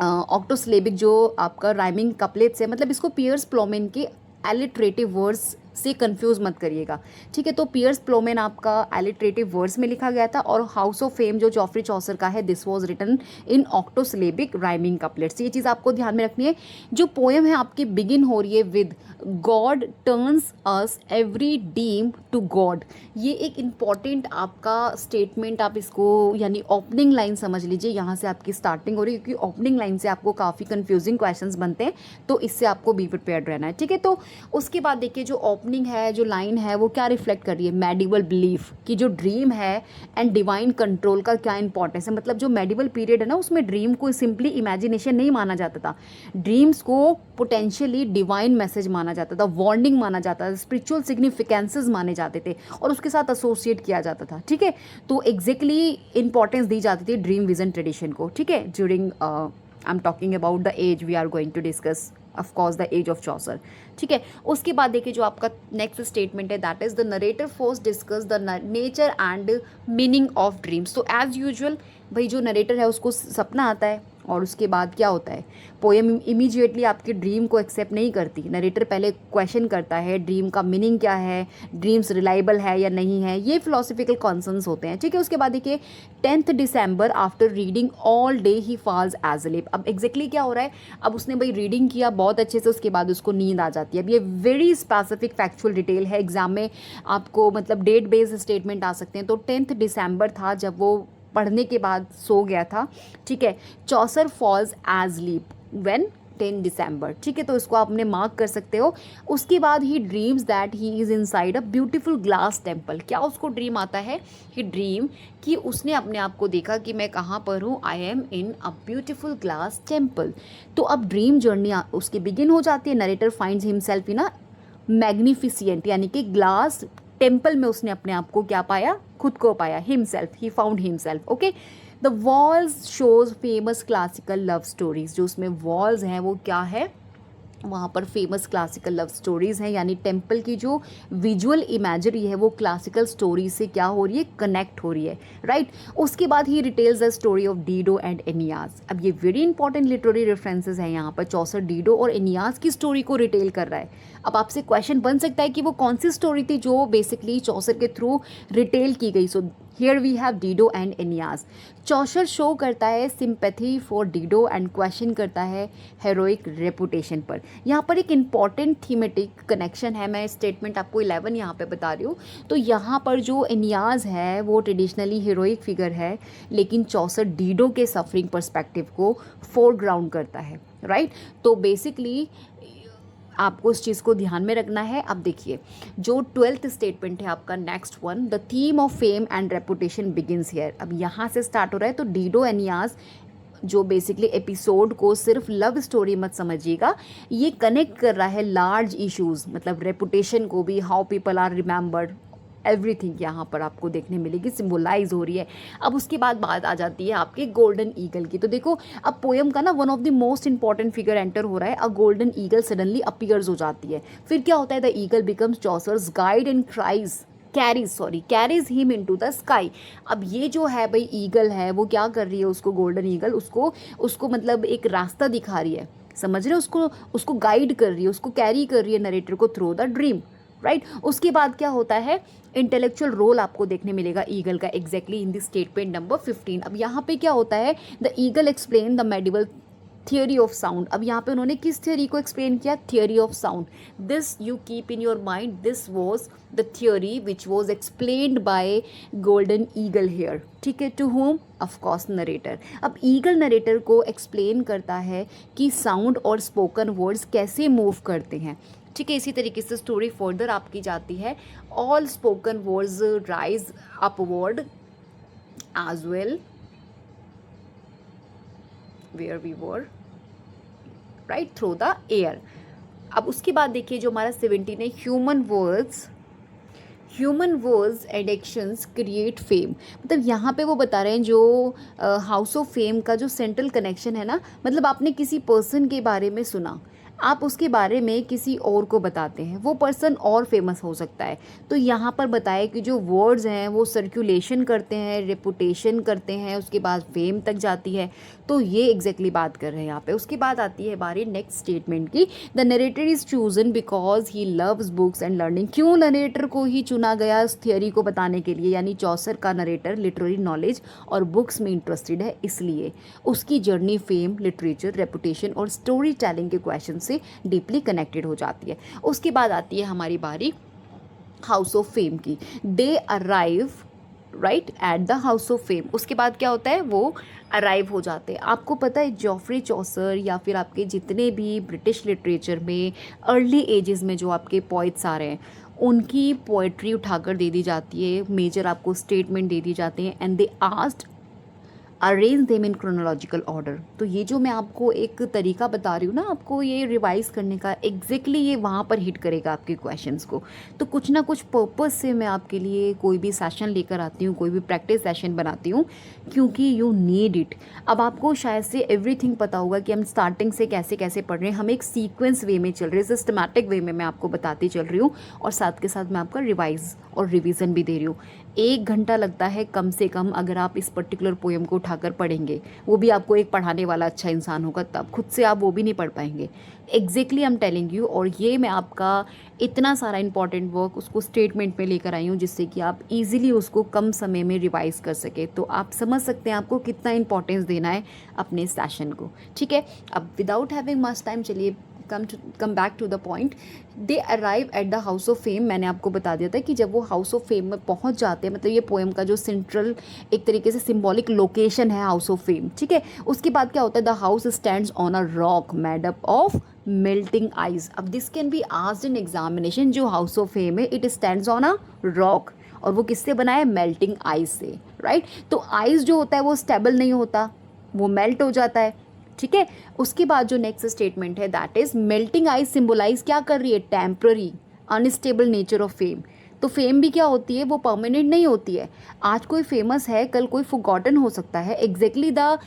ऑक्टोसिलेबिक जो आपका राइमिंग कपलेट्स है, मतलब इसको पियर्स प्लोमेन के एलिट्रेटिव वर्ड्स से कंफ्यूज मत करिएगा, ठीक है। तो पियर्स प्लोमेन आपका एलिट्रेटिव वर्ड्स में लिखा गया था, और हाउस ऑफ फेम जो जॉफ्री चौसर का है, this was written in octosyllabic rhyming couplets. ये चीज़ आपको ध्यान में रखनी है। जो पोएम है आपकी बिगिन हो रही है with god turns us every dream to god, ये एक इम्पॉर्टेंट आपका स्टेटमेंट, आप इसको यानी ओपनिंग लाइन समझ लीजिए। यहाँ से आपकी स्टार्टिंग हो रही है क्योंकि ओपनिंग लाइन से आपको काफ़ी कंफ्यूजिंग क्वेश्चंस बनते हैं, तो इससे आपको बी प्रिपेयर्ड रहना है, ठीक है। तो उसके बाद देखिए जो ओपनिंग है, जो लाइन है वो क्या रिफ्लेक्ट कर रही है, मेडिवल बिलीफ कि जो ड्रीम है एंड डिवाइन कंट्रोल का क्या इंपॉर्टेंस है। मतलब जो मेडिवल पीरियड है ना, उसमें ड्रीम को सिंपली इमेजिनेशन नहीं माना जाता था, ड्रीम्स को पोटेंशियली डिवाइन मैसेज माना जाता था, वार्निंग माना जाता था, स्पिरिचुअल सिग्निफिकेंसेस माने जाते थे और उसके साथ एसोसिएट किया जाता था। ठीक है, तो एग्जैक्टली इंपॉर्टेंस दी जाती थी ड्रीम विजन ट्रेडिशन को। ठीक है, during I am talking about the age we are going to discuss, of course the age of Chaucer. ठीक है, उसके बाद देखिए जो आपका नेक्स्ट स्टेटमेंट है, that is the narrator first discuss the nature and meaning of dreams. तो as usual भाई जो नरेटर है उसको सपना आता है और उसके बाद क्या होता है, पोएम इमीडिएटली आपकी ड्रीम को एक्सेप्ट नहीं करती। नरेटर पहले क्वेश्चन करता है ड्रीम का मीनिंग क्या है, ड्रीम्स रिलायबल है या नहीं है, ये फिलोसफिकल कॉन्सर्न्स होते हैं। ठीक है, उसके बाद देखिए 10th December after reading all day he falls as अब एग्जैक्टली क्या हो रहा है, अब उसने भाई रीडिंग किया बहुत अच्छे से, उसके बाद उसको नींद आ जाती है। अब ये वेरी स्पेसिफिक फैक्चुअल डिटेल है, एग्जाम में आपको मतलब डेट बेस्ड स्टेटमेंट आ सकते हैं। तो 10th December था जब वो पढ़ने के बाद सो गया था। ठीक है, Chaucer falls asleep when 10 December। ठीक है, तो इसको आपने मार्क कर सकते हो। उसके बाद ही dreams that he is inside a beautiful glass temple. क्या उसको ड्रीम आता है, ही ड्रीम कि उसने अपने आप को देखा कि मैं कहाँ पर हूँ, I am in a beautiful glass temple. तो अब ड्रीम जर्नी उसकी बिगिन हो जाती है। नरेटर फाइंड्स हिमसेल्फ इन अ मैग्निफिसिएंट, यानी कि ग्लास टेम्पल में उसने अपने आप को क्या पाया, खुद को पाया, himself, he found himself. Okay, the walls shows famous classical love stories. जो उसमें वॉल्स हैं वो क्या है, वहाँ पर फेमस क्लासिकल लव स्टोरीज़ हैं, यानी टेम्पल की जो विजुअल इमेजरी है वो क्लासिकल स्टोरी से क्या हो रही है, कनेक्ट हो रही है। राइट, उसके बाद ही retells the story of Dido and Aeneas. अब ये वेरी इंपॉर्टेंट लिटरेरी रेफरेंसेस हैं यहाँ पर, चौसर डीडो और एनियास की स्टोरी को रिटेल कर रहा है। अब आपसे क्वेश्चन बन सकता है कि वो कौन सी स्टोरी थी जो बेसिकली चौसर के थ्रू रिटेल की गई। So here we have Dido and Aeneas. Chaucer show करता है sympathy for Dido and question करता है हेरोइक रेपुटेशन पर। यहाँ पर एक इंपॉर्टेंट थीमेटिक कनेक्शन है, मैं स्टेटमेंट आपको 11 यहाँ पे बता रही हूँ। तो यहाँ पर जो एनियास है वो ट्रेडिशनली हीरोइक फिगर है, लेकिन चौसर डीडो के सफरिंग पर्सपेक्टिव को फोरग्राउंड करता है। राइट, तो बेसिकली आपको इस चीज़ को ध्यान में रखना है। अब देखिए जो 12th स्टेटमेंट है आपका next one, the theme of fame and reputation begins here. अब यहाँ से स्टार्ट हो रहा है। तो डीडो एनियास जो बेसिकली एपिसोड को सिर्फ लव स्टोरी मत समझिएगा, ये कनेक्ट कर रहा है लार्ज इश्यूज, मतलब रेपुटेशन को भी, how people are remembered, everything यहाँ पर आपको देखने मिलेगी, सिम्बोलाइज हो रही है। अब उसके बाद बात आ जाती है आपके गोल्डन ईगल की। तो देखो अब पोएम का ना one of the most important figure enter हो रहा है, अ गोल्डन ईगल सडनली अपीयर्स हो जाती है। फिर क्या होता है, the eagle becomes Chaucer's guide and carries him into the sky. अब ये जो है भाई ईगल है वो क्या कर रही है, उसको गोल्डन ईगल उसको मतलब एक रास्ता दिखा रही है, समझ रहे हो, उसको गाइड कर रही है, उसको कैरी कर रही है नरेटर को थ्रू द ड्रीम। राइट, उसके बाद क्या होता है, इंटेलेक्चुअल रोल आपको देखने मिलेगा ईगल का exactly in the statement number 15। अब यहाँ पे क्या होता है, the eagle explain the medieval theory of sound. अब यहाँ पे उन्होंने किस थियोरी को एक्सप्लेन किया, theory of sound. This you keep in your mind, this was the theory which was explained by golden eagle here. ठीक है, to whom, of course narrator. अब ईगल नरेटर को एक्सप्लेन करता है कि साउंड और स्पोकन वर्ड्स कैसे move करते हैं। ठीक है, इसी तरीके से स्टोरी फर्दर आपकी जाती है, all spoken words rise upward as well where we were right through the air। अब उसके बाद देखिए जो हमारा 17 है, human words and actions create fame. मतलब यहाँ पे वो बता रहे हैं जो हाउस ऑफ फेम का जो सेंट्रल कनेक्शन है ना, मतलब आपने किसी पर्सन के बारे में सुना, आप उसके बारे में किसी और को बताते हैं, वो पर्सन और फेमस हो सकता है। तो यहाँ पर बताया कि जो वर्ड्स हैं वो सर्कुलेशन करते हैं, रेपुटेशन करते हैं, उसके बाद फेम तक जाती है। तो ये एग्जैक्टली बात कर रहे हैं यहाँ पे। उसके बाद आती है बारी नेक्स्ट स्टेटमेंट की, the narrator is chosen because he loves books and learning. क्यों नरेटर को ही चुना गया इस थियोरी को बताने के लिए, यानी चौसर का नरेटर लिटरेरी नॉलेज और बुक्स में इंटरेस्टेड है, इसलिए उसकी जर्नी फेम, लिटरेचर, रेपुटेशन और स्टोरी टेलिंग के क्वेश्चन से डीपली कनेक्टेड हो जाती है। उसके बाद आती है हमारी बारी हाउस ऑफ फेम की। They arrive right, eight the house of fame. उसके बाद क्या होता है, वो अराइव हो जाते हैं। आपको पता है जॉफ्री चौसर या फिर आपके जितने भी ब्रिटिश लिटरेचर में अर्ली एजेस में जो आपके पोइट्स आ रहे हैं, उनकी पोइट्री उठाकर दे दी जाती है, मेजर आपको स्टेटमेंट दे दी जाते हैं, and they asked arrange them in chronological order. तो ये जो मैं आपको एक तरीका बता रही हूँ ना आपको ये रिवाइज करने का, एग्जैक्टली ये वहाँ पर हिट करेगा आपके क्वेश्चंस को। तो कुछ ना कुछ पर्पस से मैं आपके लिए कोई भी सेशन लेकर आती हूँ, कोई भी प्रैक्टिस सेशन बनाती हूँ, क्योंकि यू नीड इट। अब आपको शायद से एवरीथिंग पता होगा कि हम स्टार्टिंग से कैसे कैसे पढ़ रहे हैं, हम एक सीक्वेंस वे में चल रहे हैं, सिस्टमैटिक वे में मैं आपको बताती चल रही हूँ, और साथ के साथ मैं आपका रिवाइज और रिवीजन भी दे रही हूँ। 1 घंटा लगता है कम से कम अगर आप इस पर्टिकुलर पोएम को उठाकर पढ़ेंगे, वो भी आपको एक पढ़ाने वाला अच्छा इंसान होगा, तब खुद से आप वो भी नहीं पढ़ पाएंगे। Exactly I am telling you. और ये मैं आपका इतना सारा इंपॉर्टेंट वर्क उसको स्टेटमेंट में लेकर आई हूँ, जिससे कि आप इजीली उसको कम समय में रिवाइज कर सके। तो आप समझ सकते हैं आपको कितना इंपॉर्टेंस देना है अपने सेशन को, ठीक है। अब विदाउट हैविंग मच टाइम, चलिए come back to the point. They arrive at the house of fame. मैंने आपको बता दिया था कि जब वो हाउस ऑफ फेम में पहुंच जाते हैं, मतलब ये पोएम का जो सेंट्रल एक तरीके से सिंबॉलिक लोकेशन है हाउस ऑफ फेम, ठीक है। उसके बाद क्या होता है, the house stands on a rock made up of melting ice. अब this can be asked in examination. जो हाउस ऑफ फेम है it stands on a rock, और वो किससे बना है, मेल्टिंग आइज से, राइट। तो आइज जो होता है वो स्टेबल नहीं होता, वो मेल्ट हो जाता है, ठीक है। उसके बाद जो नेक्स्ट स्टेटमेंट है that is melting ice symbolize क्या कर रही है, temporary unstable nature of fame. तो फेम भी क्या होती है, वो परमानेंट नहीं होती है। आज कोई फेमस है, कल कोई फॉरगॉटन हो सकता है। Exactly the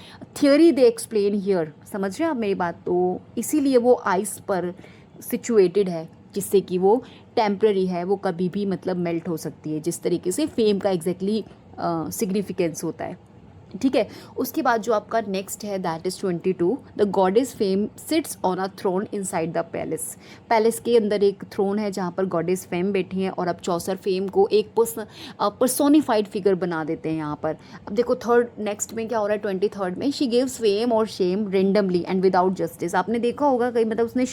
theory they explain here, समझ रहे हैं आप मेरी बात। तो इसीलिए वो आइस पर सिचुएटेड है, जिससे कि वो टेम्पररी है, वो कभी भी मतलब मेल्ट हो सकती है, जिस तरीके से फेम का एग्जैक्टली सिग्निफिकेंस होता है, ठीक है। उसके बाद जो आपका नेक्स्ट है that is 22। The goddess fame sits on a throne inside the palace. Palace के अंदर एक थ्रोन है जहाँ पर गॉडेस फेम बैठी हैं, और अब चौसर फेम को एक पर्सोनिफाइड फिगर बना देते हैं यहाँ पर। अब देखो थर्ड नेक्स्ट में क्या हो रहा है, 23rd में, शी गिव्स फेम और shame randomly and without justice. आपने देखा होगा कहीं, मतलब उसने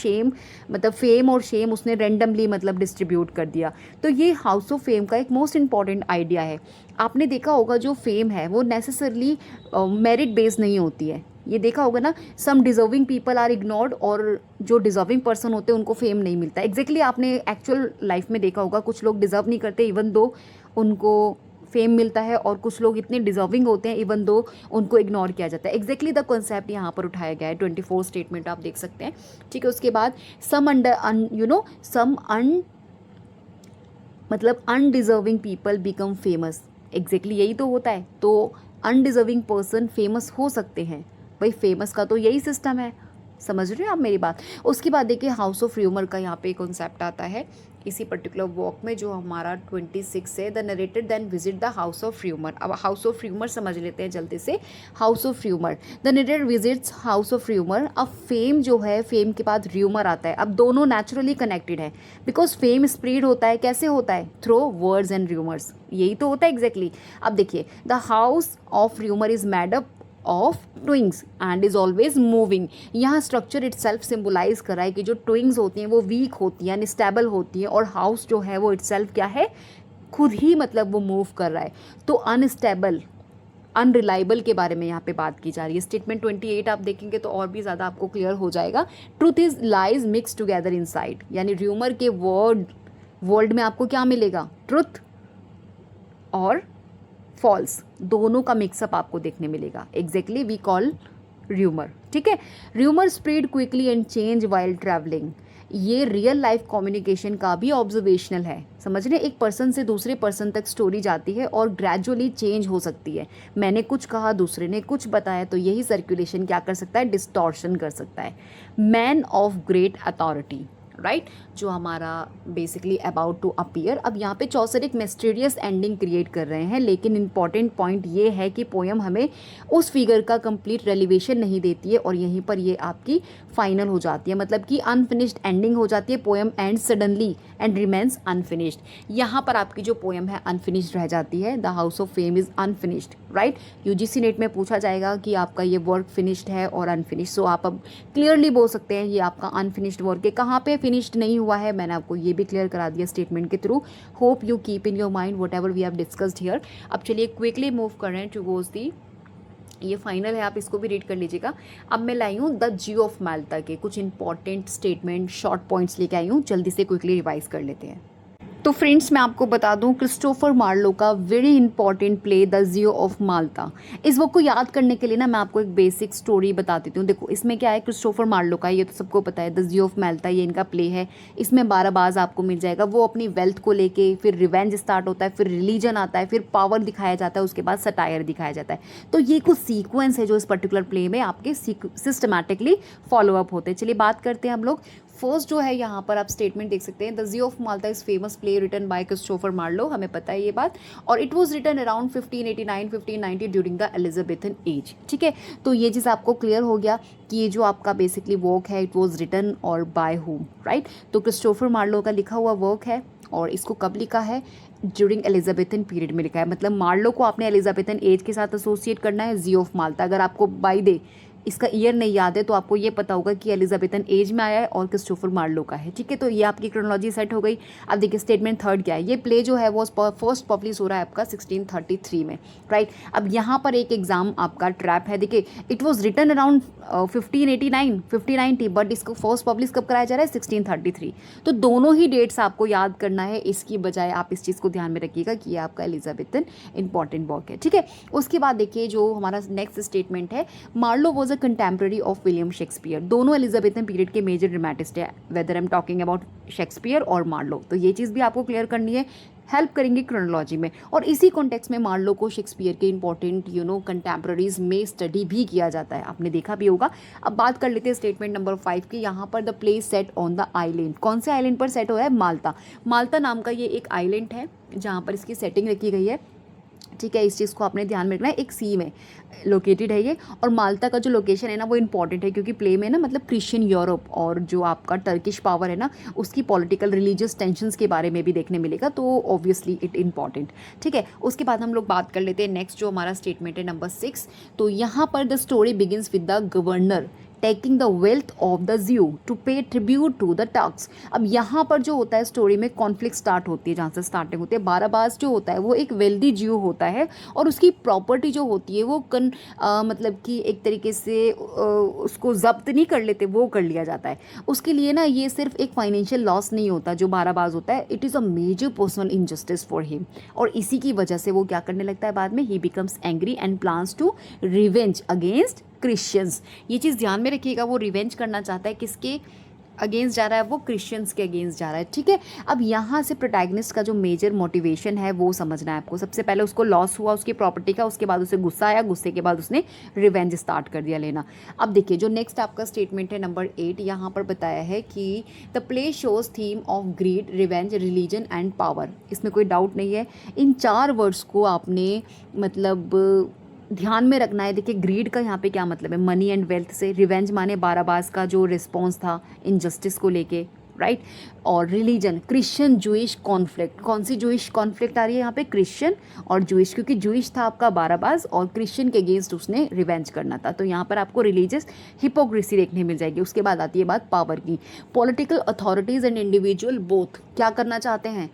फेम और शेम उसने रेंडमली मतलब डिस्ट्रीब्यूट कर दिया। तो ये हाउस ऑफ फेम का एक मोस्ट इंपॉर्टेंट आइडिया है। आपने देखा होगा जो फेम है वो नेसेसरली मेरिट बेस्ड नहीं होती है, ये देखा होगा ना। सम डिजर्विंग पीपल आर इग्नोर्ड, और जो डिजर्विंग पर्सन होते हैं उनको फेम नहीं मिलता। एग्जैक्टली आपने एक्चुअल लाइफ में देखा होगा, कुछ लोग डिजर्व नहीं करते इवन दो उनको फेम मिलता है, और कुछ लोग इतने डिजर्विंग होते हैं इवन दो उनको इग्नोर किया जाता है। एग्जैक्टली द कॉन्सेप्ट यहाँ पर उठाया गया है। 24 स्टेटमेंट आप देख सकते हैं, ठीक है। उसके बाद मतलब undeserving people become famous. Exactly यही तो होता है। तो अनडिजर्विंग पर्सन फेमस हो सकते हैं, भाई फेमस का तो यही सिस्टम है, समझ रहे हो आप मेरी बात। उसके बाद देखिए हाउस ऑफ ह्यूमर का यहाँ पे कॉन्सेप्ट आता है इसी पर्टिकुलर वॉक में, जो हमारा 26 है। The narrator then visit the house of humour. अब हाउस ऑफ ह्यूमर समझ लेते हैं जल्दी से। House of humour, the narrator visits house of humour. अब फेम जो है, फेम के बाद ह्यूमर आता है। अब दोनों नेचुरली कनेक्टेड है, बिकॉज फेम स्प्रेड होता है, कैसे होता है, थ्रू वर्ड्स एंड र्यूमर्स, यही तो होता है एग्जैक्टली। अब देखिए the house of rumour is made up of twigs and is always moving. यहाँ स्ट्रक्चर इट सेल्फ सिम्बोलाइज कर रहा है कि जो ट्विंग्स होती हैं वो वीक होती हैं, अनस्टेबल होती हैं, और हाउस जो है वो इट सेल्फ क्या है, खुद ही मतलब वो मूव कर रहा है। तो अनस्टेबल अनरिलायबल के बारे में यहाँ पे बात की जा रही है। स्टेटमेंट 28 आप देखेंगे तो और भी ज़्यादा आपको क्लियर हो जाएगा। Truth is lies mix together inside, यानी र्यूमर के वर्ल्ड में आपको क्या मिलेगा, ट्रुथ और फॉल्स दोनों का मिक्सअप आपको देखने मिलेगा। एग्जैक्टली वी कॉल र्यूमर, ठीक है। Rumour spread quickly and change while travelling. ये रियल लाइफ कम्युनिकेशन का भी ऑब्जर्वेशनल है, समझ रहे। एक पर्सन से दूसरे पर्सन तक स्टोरी जाती है और ग्रेजुअली चेंज हो सकती है। मैंने कुछ कहा, दूसरे ने कुछ बताया, तो यही सर्कुलेशन क्या कर सकता है, डिस्टॉर्शन कर सकता है। Man of great authority, right, जो हमारा बेसिकली अबाउट टू अपीयर। अब यहाँ पे चौसर एक मिस्टीरियस एंडिंग क्रिएट कर रहे हैं, लेकिन इंपॉर्टेंट पॉइंट ये है कि पोएम हमें उस फिगर का कंप्लीट रेलिवेशन नहीं देती है, और यहीं पर ये आपकी फाइनल हो जाती है, मतलब कि अनफिनिश्ड एंडिंग हो जाती है। Poem and suddenly and remains unfinished. यहाँ पर आपकी जो पोएम है अनफिनिश्ड रह जाती है। The house of fame is unfinished, right. UGC net में पूछा जाएगा कि आपका ये वर्क फिनिश्ड है और अनफिनिश्ड, सो आप अब क्लियरली बोल सकते हैं ये आपका अनफिनिश्ड वर्क है। कहाँ पे, फिनिश्ड नहीं हुआ है, मैंने आपको ये भी क्लियर करा दिया स्टेटमेंट के through. Hope you keep in your mind whatever we have discussed here. अब चलिए क्विकली मूव कर रहे हैं टुवर्ड्स दी, ये फाइनल है, आप इसको भी रीड कर लीजिएगा। अब मैं लाई हूँ द जियो ऑफ माल्टा के कुछ इंपॉर्टेंट स्टेटमेंट, शॉर्ट पॉइंट्स लेके आई हूँ, जल्दी से क्विकली रिवाइज कर लेते हैं। तो फ्रेंड्स मैं आपको बता दूं क्रिस्टोफर मार्लो का very important play the Jew of माल्टा। इस बुक को याद करने के लिए ना मैं आपको एक बेसिक स्टोरी बता देती हूँ। देखो इसमें क्या है, क्रिस्टोफर मार्लो का, ये तो सबको पता है, द जियो ऑफ माल्टा ये इनका प्ले है। इसमें 12 बाज आपको मिल जाएगा। वो अपनी वेल्थ को लेके, फिर रिवेंज स्टार्ट होता है, फिर रिलीजन आता है, फिर पावर दिखाया जाता है, उसके बाद सटायर दिखाया जाता है। तो ये कुछ सीक्वेंस है जो इस पर्टिकुलर प्ले में आपके सिस्टमैटिकली फॉलोअप होते हैं। चलिए बात करते हैं हम लोग। फर्स्ट जो है यहाँ पर आप स्टेटमेंट देख सकते हैं, the Jew of Malta is famous play written by Christopher Marlowe, हमें पता है ये बात, और it was written around 1589-1590 during the Elizabethan age. ठीक है, तो ये चीज़ आपको क्लियर हो गया कि ये जो आपका बेसिकली वर्क है इट वाज रिटन और बाय होम, राइट। तो क्रिस्टोफर मार्लो का लिखा हुआ वर्क है, और इसको कब लिखा है, ड्यूरिंग एलिजाबेथन पीरियड में लिखा है। मतलब मार्लो को आपने एलिजाबेथन एज के साथ एसोसिएट करना है जियो ऑफ माल्टा। अगर आपको बाय दे इसका ईयर नहीं याद है तो आपको ये पता होगा कि एलिजाबेथन एज में आया है और क्रिस्टोफर मार्लो का है। ठीक है, तो ये आपकी क्रोनोलॉजी सेट हो गई। अब देखिए स्टेटमेंट थर्ड क्या है, ये प्ले जो है वो फर्स्ट पब्लिश हो रहा है आपका 1633 में, राइट। अब यहाँ पर एक एग्जाम आपका ट्रैप है। देखिए it was written around 1589-1590, but इसको फर्स्ट पब्लिश कब कराया जा रहा है, 1633। तो दोनों ही डेट्स आपको याद करना है, इसकी बजाय आप इस चीज़ को ध्यान में रखिएगा कि ये आपका एलिजाबेथन इंपॉर्टेंट वर्क है। ठीक है, उसके बाद देखिए जो हमारा नेक्स्ट स्टेटमेंट है, Marlowe was a contemporary of William Shakespeare. दोनों एलिजाबेथन पीरियड के मेजर ड्रामेटिस्ट है, whether I am talking about Shakespeare और मार्लो। तो ये चीज़ भी आपको क्लियर करनी है, हेल्प करेंगे क्रोनोलॉजी में। और इसी कॉन्टेक्स्ट में मार्लो को शेक्सपियर के इंपॉर्टेंट कंटेम्प्रेरीज में स्टडी भी किया जाता है, आपने देखा भी होगा। अब बात कर लेते हैं स्टेटमेंट नंबर 5 की। यहाँ पर the play set on the island, कौन से आइलैंड पर सेट हुआ है, माल्टा। माल्टा नाम का ये एक आइलैंड है जहाँ पर इसकी सेटिंग रखी गई है। ठीक है, इस चीज़ को आपने ध्यान में रखना है, एक सी में लोकेटेड है ये। और माल्टा का जो लोकेशन है ना वो इंपॉर्टेंट है, क्योंकि प्ले में ना मतलब क्रिश्चियन यूरोप और जो आपका टर्किश पावर है ना उसकी पॉलिटिकल रिलीजियस टेंशंस के बारे में भी देखने मिलेगा, तो ऑब्वियसली इट इंपॉर्टेंट। ठीक है, उसके बाद हम लोग बात कर लेते हैं नेक्स्ट जो हमारा स्टेटमेंट है नंबर 6। तो यहाँ पर the story begins with the governor taking the wealth of the Jew to pay tribute to the Turks. अब यहाँ पर जो होता है स्टोरी में कॉन्फ्लिक्ट स्टार्ट होती है, जहाँ से स्टार्टिंग होती है। बाराबास जो होता है वो एक वेल्दी जियो होता है, और उसकी प्रॉपर्टी जो होती है वो मतलब कि एक तरीके से उसको जब्त नहीं कर लेते, वो कर लिया जाता है। उसके लिए ना ये सिर्फ एक फाइनेंशियल लॉस नहीं होता जो बाराबास होता है, it is a major personal injustice for him. और इसी की वजह से वो क्या करने लगता है बाद में, he becomes angry and plans to revenge against Christians. ये चीज़ ध्यान में रखिएगा, वो रिवेंज करना चाहता है, किसके अगेंस्ट जा रहा है, वो क्रिश्चियंस के अगेंस्ट जा रहा है। ठीक है, अब यहाँ से प्रोटैगनिस्ट का जो मेजर मोटिवेशन है वो समझना है आपको। सबसे पहले उसको लॉस हुआ उसकी प्रॉपर्टी का, उसके बाद उसे गुस्सा आया, गुस्से के बाद उसने रिवेंज स्टार्ट कर दिया लेना। अब देखिए जो नेक्स्ट आपका स्टेटमेंट है नंबर 8, यहाँ पर बताया है कि the play shows theme of greed, revenge, religion and power. इसमें कोई डाउट नहीं है, इन 4 वर्ड्स को आपने मतलब ध्यान में रखना है। देखिए ग्रीड का यहाँ पे क्या मतलब है, मनी एंड वेल्थ से। रिवेंज माने बाराबास का जो रिस्पॉन्स था इनजस्टिस को लेके, राइट। और रिलीजन, क्रिश्चियन जूइश कॉन्फ्लिक्ट। कौन सी जूइश कॉन्फ्लिक्ट आ रही है यहाँ पे, क्रिश्चियन और जूइश, क्योंकि जूइश था आपका बाराबास और क्रिश्चियन के अगेंस्ट उसने रिवेंज करना था। तो यहाँ पर आपको रिलीजियस हिपोक्रेसी देखने मिल जाएगी। उसके बाद आती है बात पावर की। Political authorities and individual both क्या करना चाहते हैं,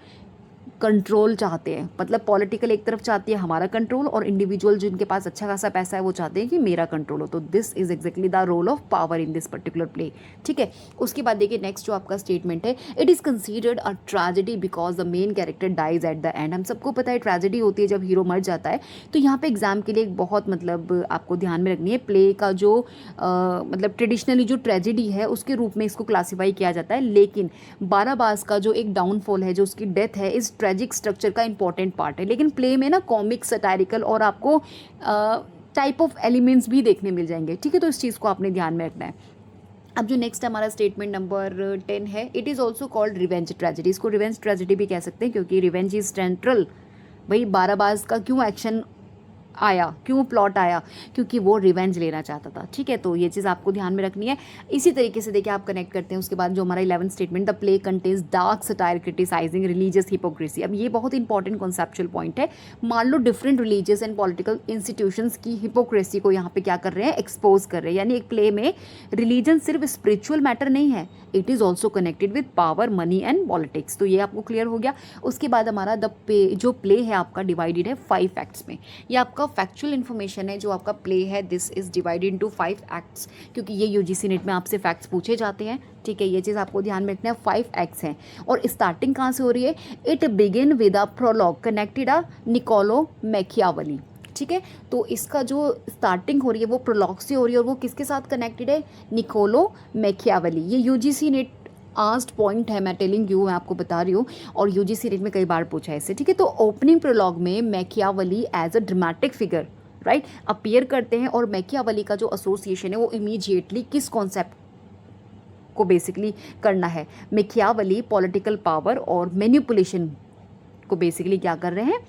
कंट्रोल चाहते हैं। मतलब पॉलिटिकल एक तरफ चाहती है हमारा कंट्रोल, और इंडिविजुअल जिनके पास अच्छा खासा पैसा है वो चाहते हैं कि मेरा कंट्रोल हो। तो this is exactly the role of power in this particular play. ठीक है, उसके बाद देखिए नेक्स्ट जो आपका स्टेटमेंट है, it is considered a tragedy because the main character dies at the end. हम सबको पता है ट्रेजेडी होती है जब हीरो मर जाता है। तो यहाँ पे एग्जाम के लिए एक बहुत मतलब आपको ध्यान में रखनी है, प्ले का जो मतलब ट्रेडिशनली जो ट्रेजेडी है उसके रूप में इसको क्लासीफाई किया जाता है। लेकिन बाराबास का जो एक डाउनफॉल है, जो उसकी डेथ है, इस ट्रेजिक स्ट्रक्चर का इंपॉर्टेंट पार्ट है। लेकिन प्ले में ना कॉमिक, सटायरिकल और आपको टाइप ऑफ एलिमेंट्स भी देखने मिल जाएंगे। ठीक है, तो इस चीज़ को आपने ध्यान में रखना है। अब जो नेक्स्ट हमारा स्टेटमेंट नंबर 10 है, it is also called revenge tragedy. इसको रिवेंज ट्रेजेडी भी कह सकते हैं, क्योंकि रिवेंज इज सेंट्रल। भाई बाराबास का क्यों एक्शन आया, क्यों प्लॉट आया, क्योंकि वो रिवेंज लेना चाहता था। ठीक है, तो ये चीज़ आपको ध्यान में रखनी है। इसी तरीके से देखिए आप कनेक्ट करते हैं उसके बाद जो हमारा 11th statement, the play contains dark satire criticising religious hypocrisy. अब ये बहुत इंपॉर्टेंट कॉन्सेप्चुअल पॉइंट है। मान लो different religious and political institutions की हिपोक्रेसी को यहाँ पे क्या कर रहे हैं, एक्सपोज कर रहे हैं। यानी एक प्ले में रिलीजन सिर्फ स्पिरिचुअल मैटर नहीं है, it is also connected with power, money and politics. तो ये आपको क्लियर हो गया। उसके बाद हमारा जो प्ले है आपका डिवाइडेड है 5 एक्ट्स में। ये आपका फैक्चुअल इन्फॉर्मेशन है जो आपका प्ले है, this is divided into 5 acts, क्योंकि ये यूजीसी नेट में आपसे फैक्ट्स पूछे जाते हैं। ठीक है, ये चीज़ आपको ध्यान में रखना है। 5 एक्ट्स हैं और स्टार्टिंग कहाँ से हो रही है, it begin with a prologue connected a Niccolo Machiavelli. ठीक है, तो इसका जो स्टार्टिंग हो रही है वो प्रोलॉग से हो रही है और वो किसके साथ कनेक्टेड है, निकोलो मैकियावेली। ये यूजीसी नेट आस्ट पॉइंट है, मैं टेलिंग यू, मैं आपको बता रही हूँ, और यूजीसी नेट में कई बार पूछा है इससे। ठीक है, तो ओपनिंग प्रोलॉग में Machiavelli as a dramatic figure right appear करते हैं और मैकियावेली का जो एसोसिएशन है वो इमीडिएटली किस कॉन्सेप्ट को बेसिकली करना है, मैकियावेली पॉलिटिकल पावर और मैनिपुलेशन को बेसिकली क्या कर रहे हैं,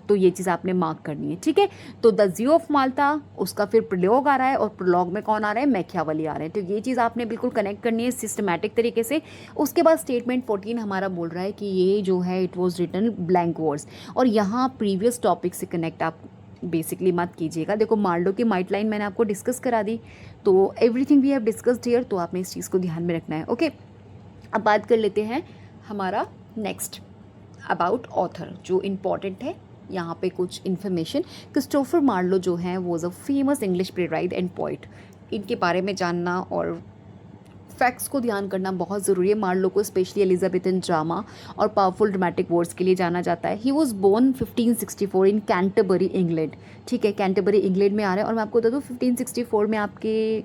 तो ये चीज़ आपने मार्क करनी है। ठीक है, तो द ज़ी ऑफ माल्टा, उसका फिर प्रोलॉग आ रहा है और प्रोलॉग में कौन आ रहा है, मैकियावेली आ रहे हैं। तो ये चीज़ आपने बिल्कुल कनेक्ट करनी है सिस्टमैटिक तरीके से। उसके बाद स्टेटमेंट 14 हमारा बोल रहा है कि ये जो है it was written blank words, और यहाँ प्रीवियस टॉपिक से कनेक्ट आप बेसिकली मत कीजिएगा। देखो मार्लो की माइट लाइन मैंने आपको डिस्कस करा दी, तो everything we have discussed here, तो आपने इस चीज़ को ध्यान में रखना है। ओके, अब बात कर लेते हैं हमारा नेक्स्ट अबाउट ऑथर, जो इम्पॉर्टेंट है यहाँ पे कुछ इन्फॉर्मेशन। क्रिस्टोफर मार्लो जो हैं वो a famous English play right and poet, इनके बारे में जानना और फैक्ट्स को ध्यान करना बहुत ज़रूरी है। मार्लो को स्पेशली एलिजाबेथन ड्रामा और पावरफुल ड्रामेटिक वर्ड्स के लिए जाना जाता है। He was born 1564 in Canterbury England. ठीक है, कैंटरबरी इंग्लैंड में आ रहा है, और मैं आपको बता दूँ 1564 में आपके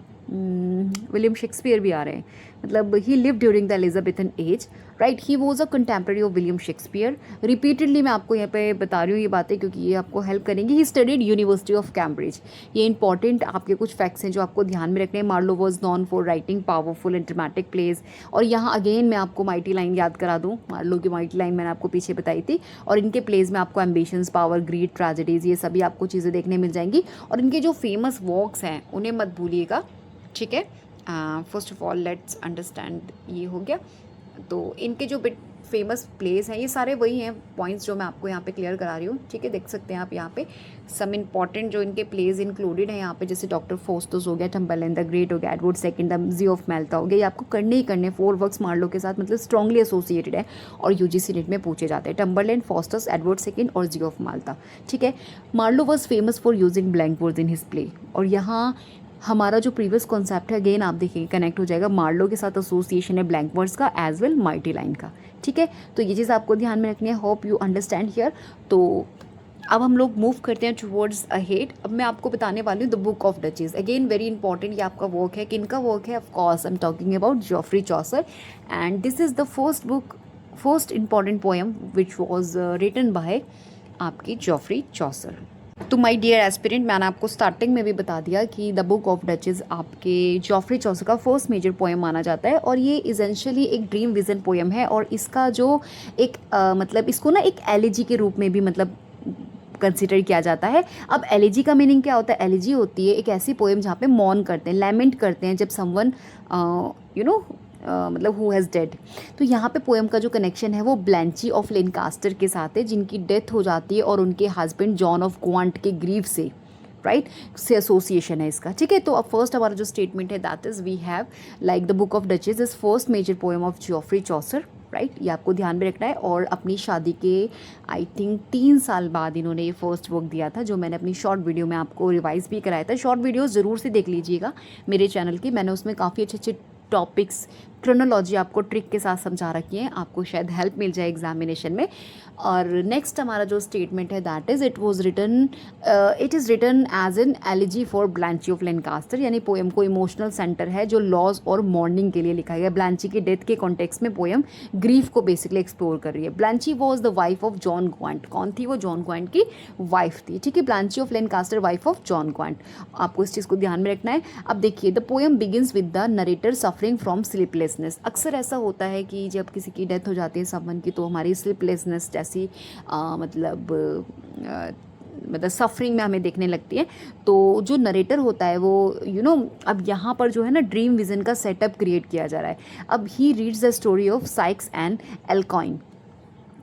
विलियम शेक्सपियर भी आ रहे हैं। मतलब he live during the Elizabethan as right. He was a contemporary of William Shakespeare. Repeatedly मैं आपको यहाँ पे बता रही हूँ ये बातें क्योंकि ये आपको हेल्प करेंगी। He studied university of Cambridge. ये इंपॉर्टेंट आपके कुछ फैक्ट्स हैं जो आपको ध्यान में रखने हैं। Marlowe was known for writing powerful and dramatic plays, और यहाँ अगेन मैं आपको माइटी लाइन याद करा दूँ। मार्लो की माइटी लाइन मैंने आपको पीछे बताई थी, और इनके प्लेज में आपको एम्बिशंस, पावर, ग्रीड, ट्रेजेडीज, ये सभी आपको चीज़ें देखने मिल जाएंगी। और इनके जो फेमस वर्क्स हैं उन्हें मत भूलिएगा। ठीक है, first of all let's understand, ये हो गया। तो इनके जो बिट फेमस प्लेस हैं ये सारे वही हैं पॉइंट्स जो मैं आपको यहाँ पे क्लियर करा रही हूँ। ठीक है, देख सकते हैं आप यहाँ पे सम इंपॉर्टेंट जो इनके प्लेस इंक्लूडेड हैं यहाँ पे, जैसे डॉक्टर फोस्टस हो गया, टम्बरलेन द ग्रेट हो गया, Edward second, the Jew of Malta हो गया। ये आपको करने ही करने 4 वर्क्स मार्लो के साथ मतलब स्ट्रॉन्गली एसोसिएटेड है और यूजीसी नेट में पूछे जाते हैं। टम्बरलेन, फोस्टस, एडवर्ड सेकंड और ज़ी ऑफ माल्टा। ठीक है, Marlowe was famous for using blank words in his play, और यहाँ हमारा जो प्रीवियस कॉन्सेप्ट है अगेन आप देखिए कनेक्ट हो जाएगा। मार्लो के साथ एसोसिएशन है ब्लैंक वर्ड्स का एज वेल माइटी लाइन का। ठीक है, तो ये चीज़ आपको ध्यान में रखनी है। Hope you understand here. तो अब हम लोग मूव करते हैं टुवर्ड्स अहेड। अब मैं आपको बताने वाली हूँ the book of Duchess. Again very important, ये आपका वर्क है। किनका वर्क है? Of course I am talking about Geoffrey Chaucer, and this is the first important poem which was written by आपकी जॉफ्री चॉसर। तो माय डियर एस्पिरेंट, मैंने आपको starting में भी बता दिया कि द बुक ऑफ डचेस आपके जॉफ्री चॉसर का फर्स्ट मेजर पोएम माना जाता है, और ये इसेंशियली एक ड्रीम विजन पोएम है। और इसका जो एक मतलब इसको ना एक एलिजी के रूप में भी मतलब कंसिडर किया जाता है। अब एलिजी का मीनिंग क्या होता है? एलिजी होती है एक ऐसी पोएम जहाँ पे मौन करते हैं, लैमेंट करते हैं जब समवन मतलब हु हैज़ डेड। तो यहाँ पे पोएम का जो कनेक्शन है वो ब्लैंची ऑफ लेनकास्टर के साथ है, जिनकी डेथ हो जाती है, और उनके हस्बैंड जॉन ऑफ क्वांट के ग्रीव से राइट से एसोसिएशन है इसका। ठीक है, तो अब फर्स्ट हमारा जो स्टेटमेंट है that is we have like the book of Duchess is first major poem of Geoffrey Chaucer right. ये आपको ध्यान में रखना है। और अपनी शादी के आई थिंक 3 साल बाद इन्होंने ये फर्स्ट वर्क दिया था, जो मैंने अपनी शॉर्ट वीडियो में आपको रिवाइज भी कराया था। शॉर्ट वीडियोस ज़रूर से देख लीजिएगा मेरे चैनल की, मैंने उसमें काफ़ी अच्छे अच्छे टॉपिक्स क्रोनोलॉजी आपको ट्रिक के साथ समझा रखी है, आपको शायद हेल्प मिल जाए एग्जामिनेशन में। और नेक्स्ट हमारा जो स्टेटमेंट है that is it is written as an elegy for Blanche of Lancaster, यानी पोएम को इमोशनल सेंटर है जो लॉज और मॉर्निंग के लिए लिखा गया। ब्लैंची की डेथ के कॉन्टेक्स्ट में पोएम ग्रीफ को बेसिकली एक्सप्लोर कर रही है। Blanche was the wife of John Gaunt. कौन थी वो? जॉन क्वांट की वाइफ थी। ठीक है, Blanche of Lancaster wife of John Gaunt, आपको इस चीज़ को ध्यान में रखना है। अब देखिए the poem begins with the narrator suffering from sleeplessness. अक्सर ऐसा होता है कि जब किसी की डेथ हो जाती है समवन की, तो हमारी स्लीपलेसनेस जैसी मतलब मतलब सफरिंग में हमें देखने लगती है। तो जो नरेटर होता है वो अब यहाँ पर जो है ना ड्रीम विजन का सेटअप क्रिएट किया जा रहा है। अब he reads the story of Ceyx and Alcyone,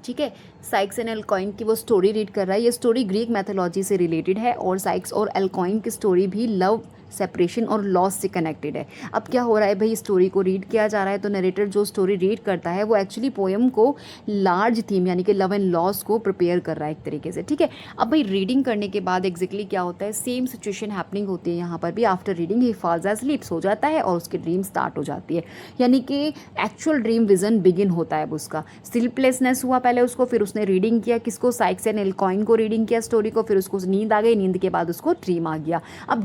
ठीक है, साइक्स एंड एल्कॉइन की वो स्टोरी रीड कर रहा है। ये स्टोरी ग्रीक मैथोलॉजी से रिलेटेड है और साइक्स और एल्कॉइन की स्टोरी भी लव, सेपरेशन और लॉस से कनेक्टेड है। अब क्या हो रहा है भाई, स्टोरी को रीड किया जा रहा है, तो नरेटर जो स्टोरी रीड करता है वो एक्चुअली पोएम को लार्ज थीम यानी कि लव एंड लॉस को प्रिपेयर कर रहा है एक तरीके से, ठीक है। अब भाई रीडिंग करने के बाद एग्जैक्टली क्या होता है, सेम सिचुएशन हैपनिंग होती है यहाँ पर भी। आफ्टर रीडिंग ही फॉल्स एस्लीप, सो जाता है और उसकी ड्रीम स्टार्ट हो जाती है, यानी कि एक्चुअल ड्रीम विजन बिगिन होता है अब उसका। स्लीपलेसनेस हुआ पहले उसको, फिर उसने रीडिंग किया किसको, साइक्स एंड एल्कॉइन को रीडिंग किया स्टोरी को, फिर उसको नींद आ गई, नींद के बाद उसको ड्रीम आ गया। अब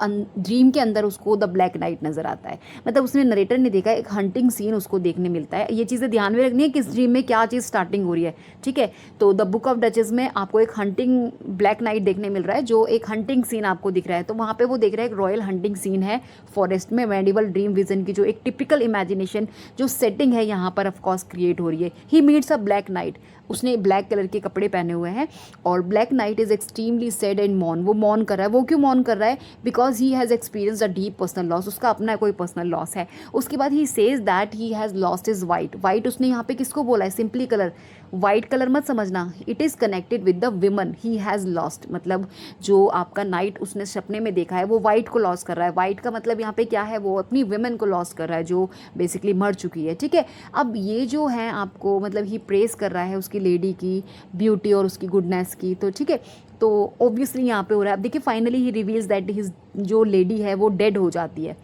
ड्रीम के अंदर उसको द ब्लैक नाइट नजर आता है, मतलब उसने नरेटर ने देखा एक हंटिंग सीन उसको देखने मिलता है। ये चीज़ें ध्यान में रखनी है किस ड्रीम में क्या चीज़ स्टार्टिंग हो रही है, ठीक है। तो द बुक ऑफ डचेस में आपको एक हंटिंग ब्लैक नाइट देखने मिल रहा है, जो एक हंटिंग सीन आपको दिख रहा है, तो वहाँ पे वो देख रहा है एक रॉयल हंटिंग सीन है फॉरेस्ट में। मेडिवल ड्रीम विजन की जो एक टिपिकल इमेजिनेशन जो सेटिंग है यहाँ पर ऑफकोर्स क्रिएट हो रही है। He meets a black knight, उसने ब्लैक कलर के कपड़े पहने हुए हैं और black knight is extremely sad and mourn, वो मॉर्न कर रहा है। वो क्यों मॉर्न कर रहा है, because he has experience a deep personal loss, उसका अपना कोई पर्सनल लॉस है। उसके बाद he says that he has lost is white, white उसने यहाँ पे किसको बोला है, सिंपली कलर, वाइट कलर मत समझना, it is connected with the women he has lost, मतलब जो आपका नाइट उसने सपने में देखा है वो वाइट को लॉस कर रहा है। वाइट का मतलब यहाँ पे क्या है, वो अपनी विमेन को लॉस कर रहा है जो बेसिकली मर चुकी है, ठीक है। अब ये जो है आपको मतलब ही प्रेस कर रहा है उसकी लेडी की ब्यूटी और उसकी गुडनेस की, तो ठीक है, तो ऑब्वियसली यहाँ पे हो रहा है। अब देखिए finally he reveals that his जो लेडी है वो डेड हो जाती है,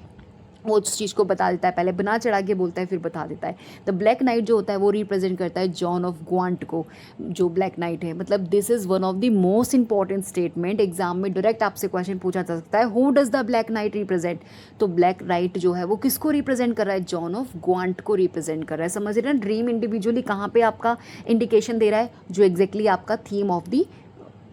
वो उस चीज़ को बता देता है, पहले बना चढ़ा के बोलता है फिर बता देता है। द ब्लैक नाइट जो होता है वो रिप्रेजेंट करता है जॉन ऑफ ग्वांट को, जो ब्लैक नाइट है। मतलब this is one of the most important statement, exam में डायरेक्ट आपसे क्वेश्चन पूछा जा सकता है, who does the black night represent. तो ब्लैक नाइट जो है वो किसको रिप्रेजेंट कर रहा है, जॉन ऑफ ग्वांट को रिप्रेजेंट कर रहा है। समझ रहे हैं, ड्रीम इंडिविजुअली कहाँ पे आपका इंडिकेशन दे रहा है, जो एग्जैक्टली आपका थीम ऑफ दी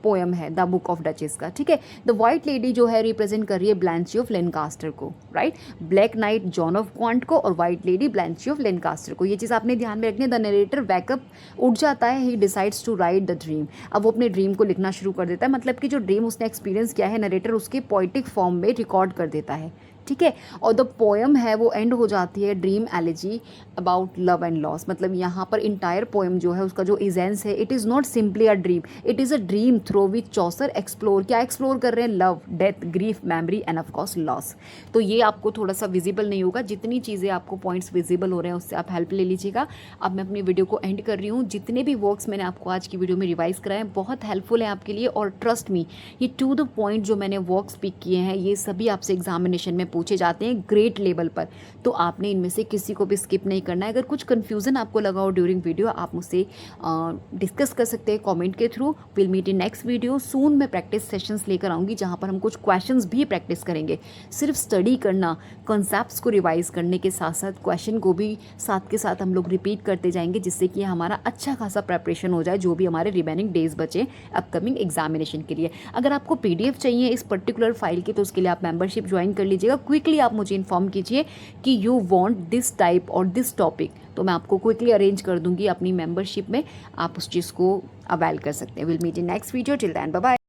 पोएम है द बुक ऑफ डचेस का, ठीक है। द वाइट लेडी जो है रिप्रेजेंट कर रही है ब्लैंची ऑफ लेनकास्टर को, right. Black knight John of Gaunt को और white lady Blanche of Lancaster को, ये चीज़ आपने ध्यान में रखनी है। द नरेटर बैकअप उठ जाता है, he decides to write the dream, अब वो अपने ड्रीम को लिखना शुरू कर देता है, मतलब कि जो ड्रीम उसने एक्सपीरियंस किया है नरेटर उसके पोइटिक फॉर्म में रिकॉर्ड कर देता है, ठीक है। और द पोएम है वो एंड हो जाती है dream elegy about love and loss, मतलब यहाँ पर इंटायर पोएम जो है उसका जो इजेंस है, it is not simply a dream, it is a dream through which Chaucer explore, क्या एक्सप्लोर कर रहे हैं, love, death, grief, memory and of course loss. तो ये आपको थोड़ा सा विजिबल नहीं होगा, जितनी चीज़ें आपको पॉइंट्स विजिबल हो रहे हैं उससे आप हेल्प ले लीजिएगा। अब मैं अपनी वीडियो को एंड कर रही हूँ, जितने भी वर्क्स मैंने आपको आज की वीडियो में रिवाइज कराए हैं बहुत हेल्पफुल है आपके लिए, और ट्रस्ट मी ये टू द पॉइंट जो मैंने वर्क्स पिक किए हैं ये सभी आपसे एग्जामिनेशन में पूछे जाते हैं ग्रेट लेवल पर, तो आपने इनमें से किसी को भी स्किप नहीं करना है। अगर कुछ कन्फ्यूज़न आपको लगा हो ड्यूरिंग वीडियो आप मुझसे डिस्कस कर सकते हैं कमेंट के through. Will meet in next video soon, मैं प्रैक्टिस सेशंस लेकर आऊँगी जहाँ पर हम कुछ क्वेश्चंस भी प्रैक्टिस करेंगे। सिर्फ स्टडी करना, कॉन्सेप्ट्स को रिवाइज करने के साथ साथ क्वेश्चन को भी साथ के साथ हम लोग रिपीट करते जाएंगे, जिससे कि हमारा अच्छा खासा प्रेपरेशन हो जाए जो भी हमारे रिमेनिंग डेज बचे अपकमिंग एग्जामिनेशन के लिए। अगर आपको PDF चाहिए इस पर्टिकुलर फाइल की तो उसके लिए आप मेंबरशिप ज्वाइन कर लीजिएगा। क्विकली आप मुझे इन्फॉर्म कीजिए कि यू वांट दिस टाइप और दिस टॉपिक, तो मैं आपको क्विकली अरेंज कर दूंगी अपनी मेंबरशिप में, आप उस चीज़ को अवेल कर सकते हैं। Will meet in next video, till then bye bye.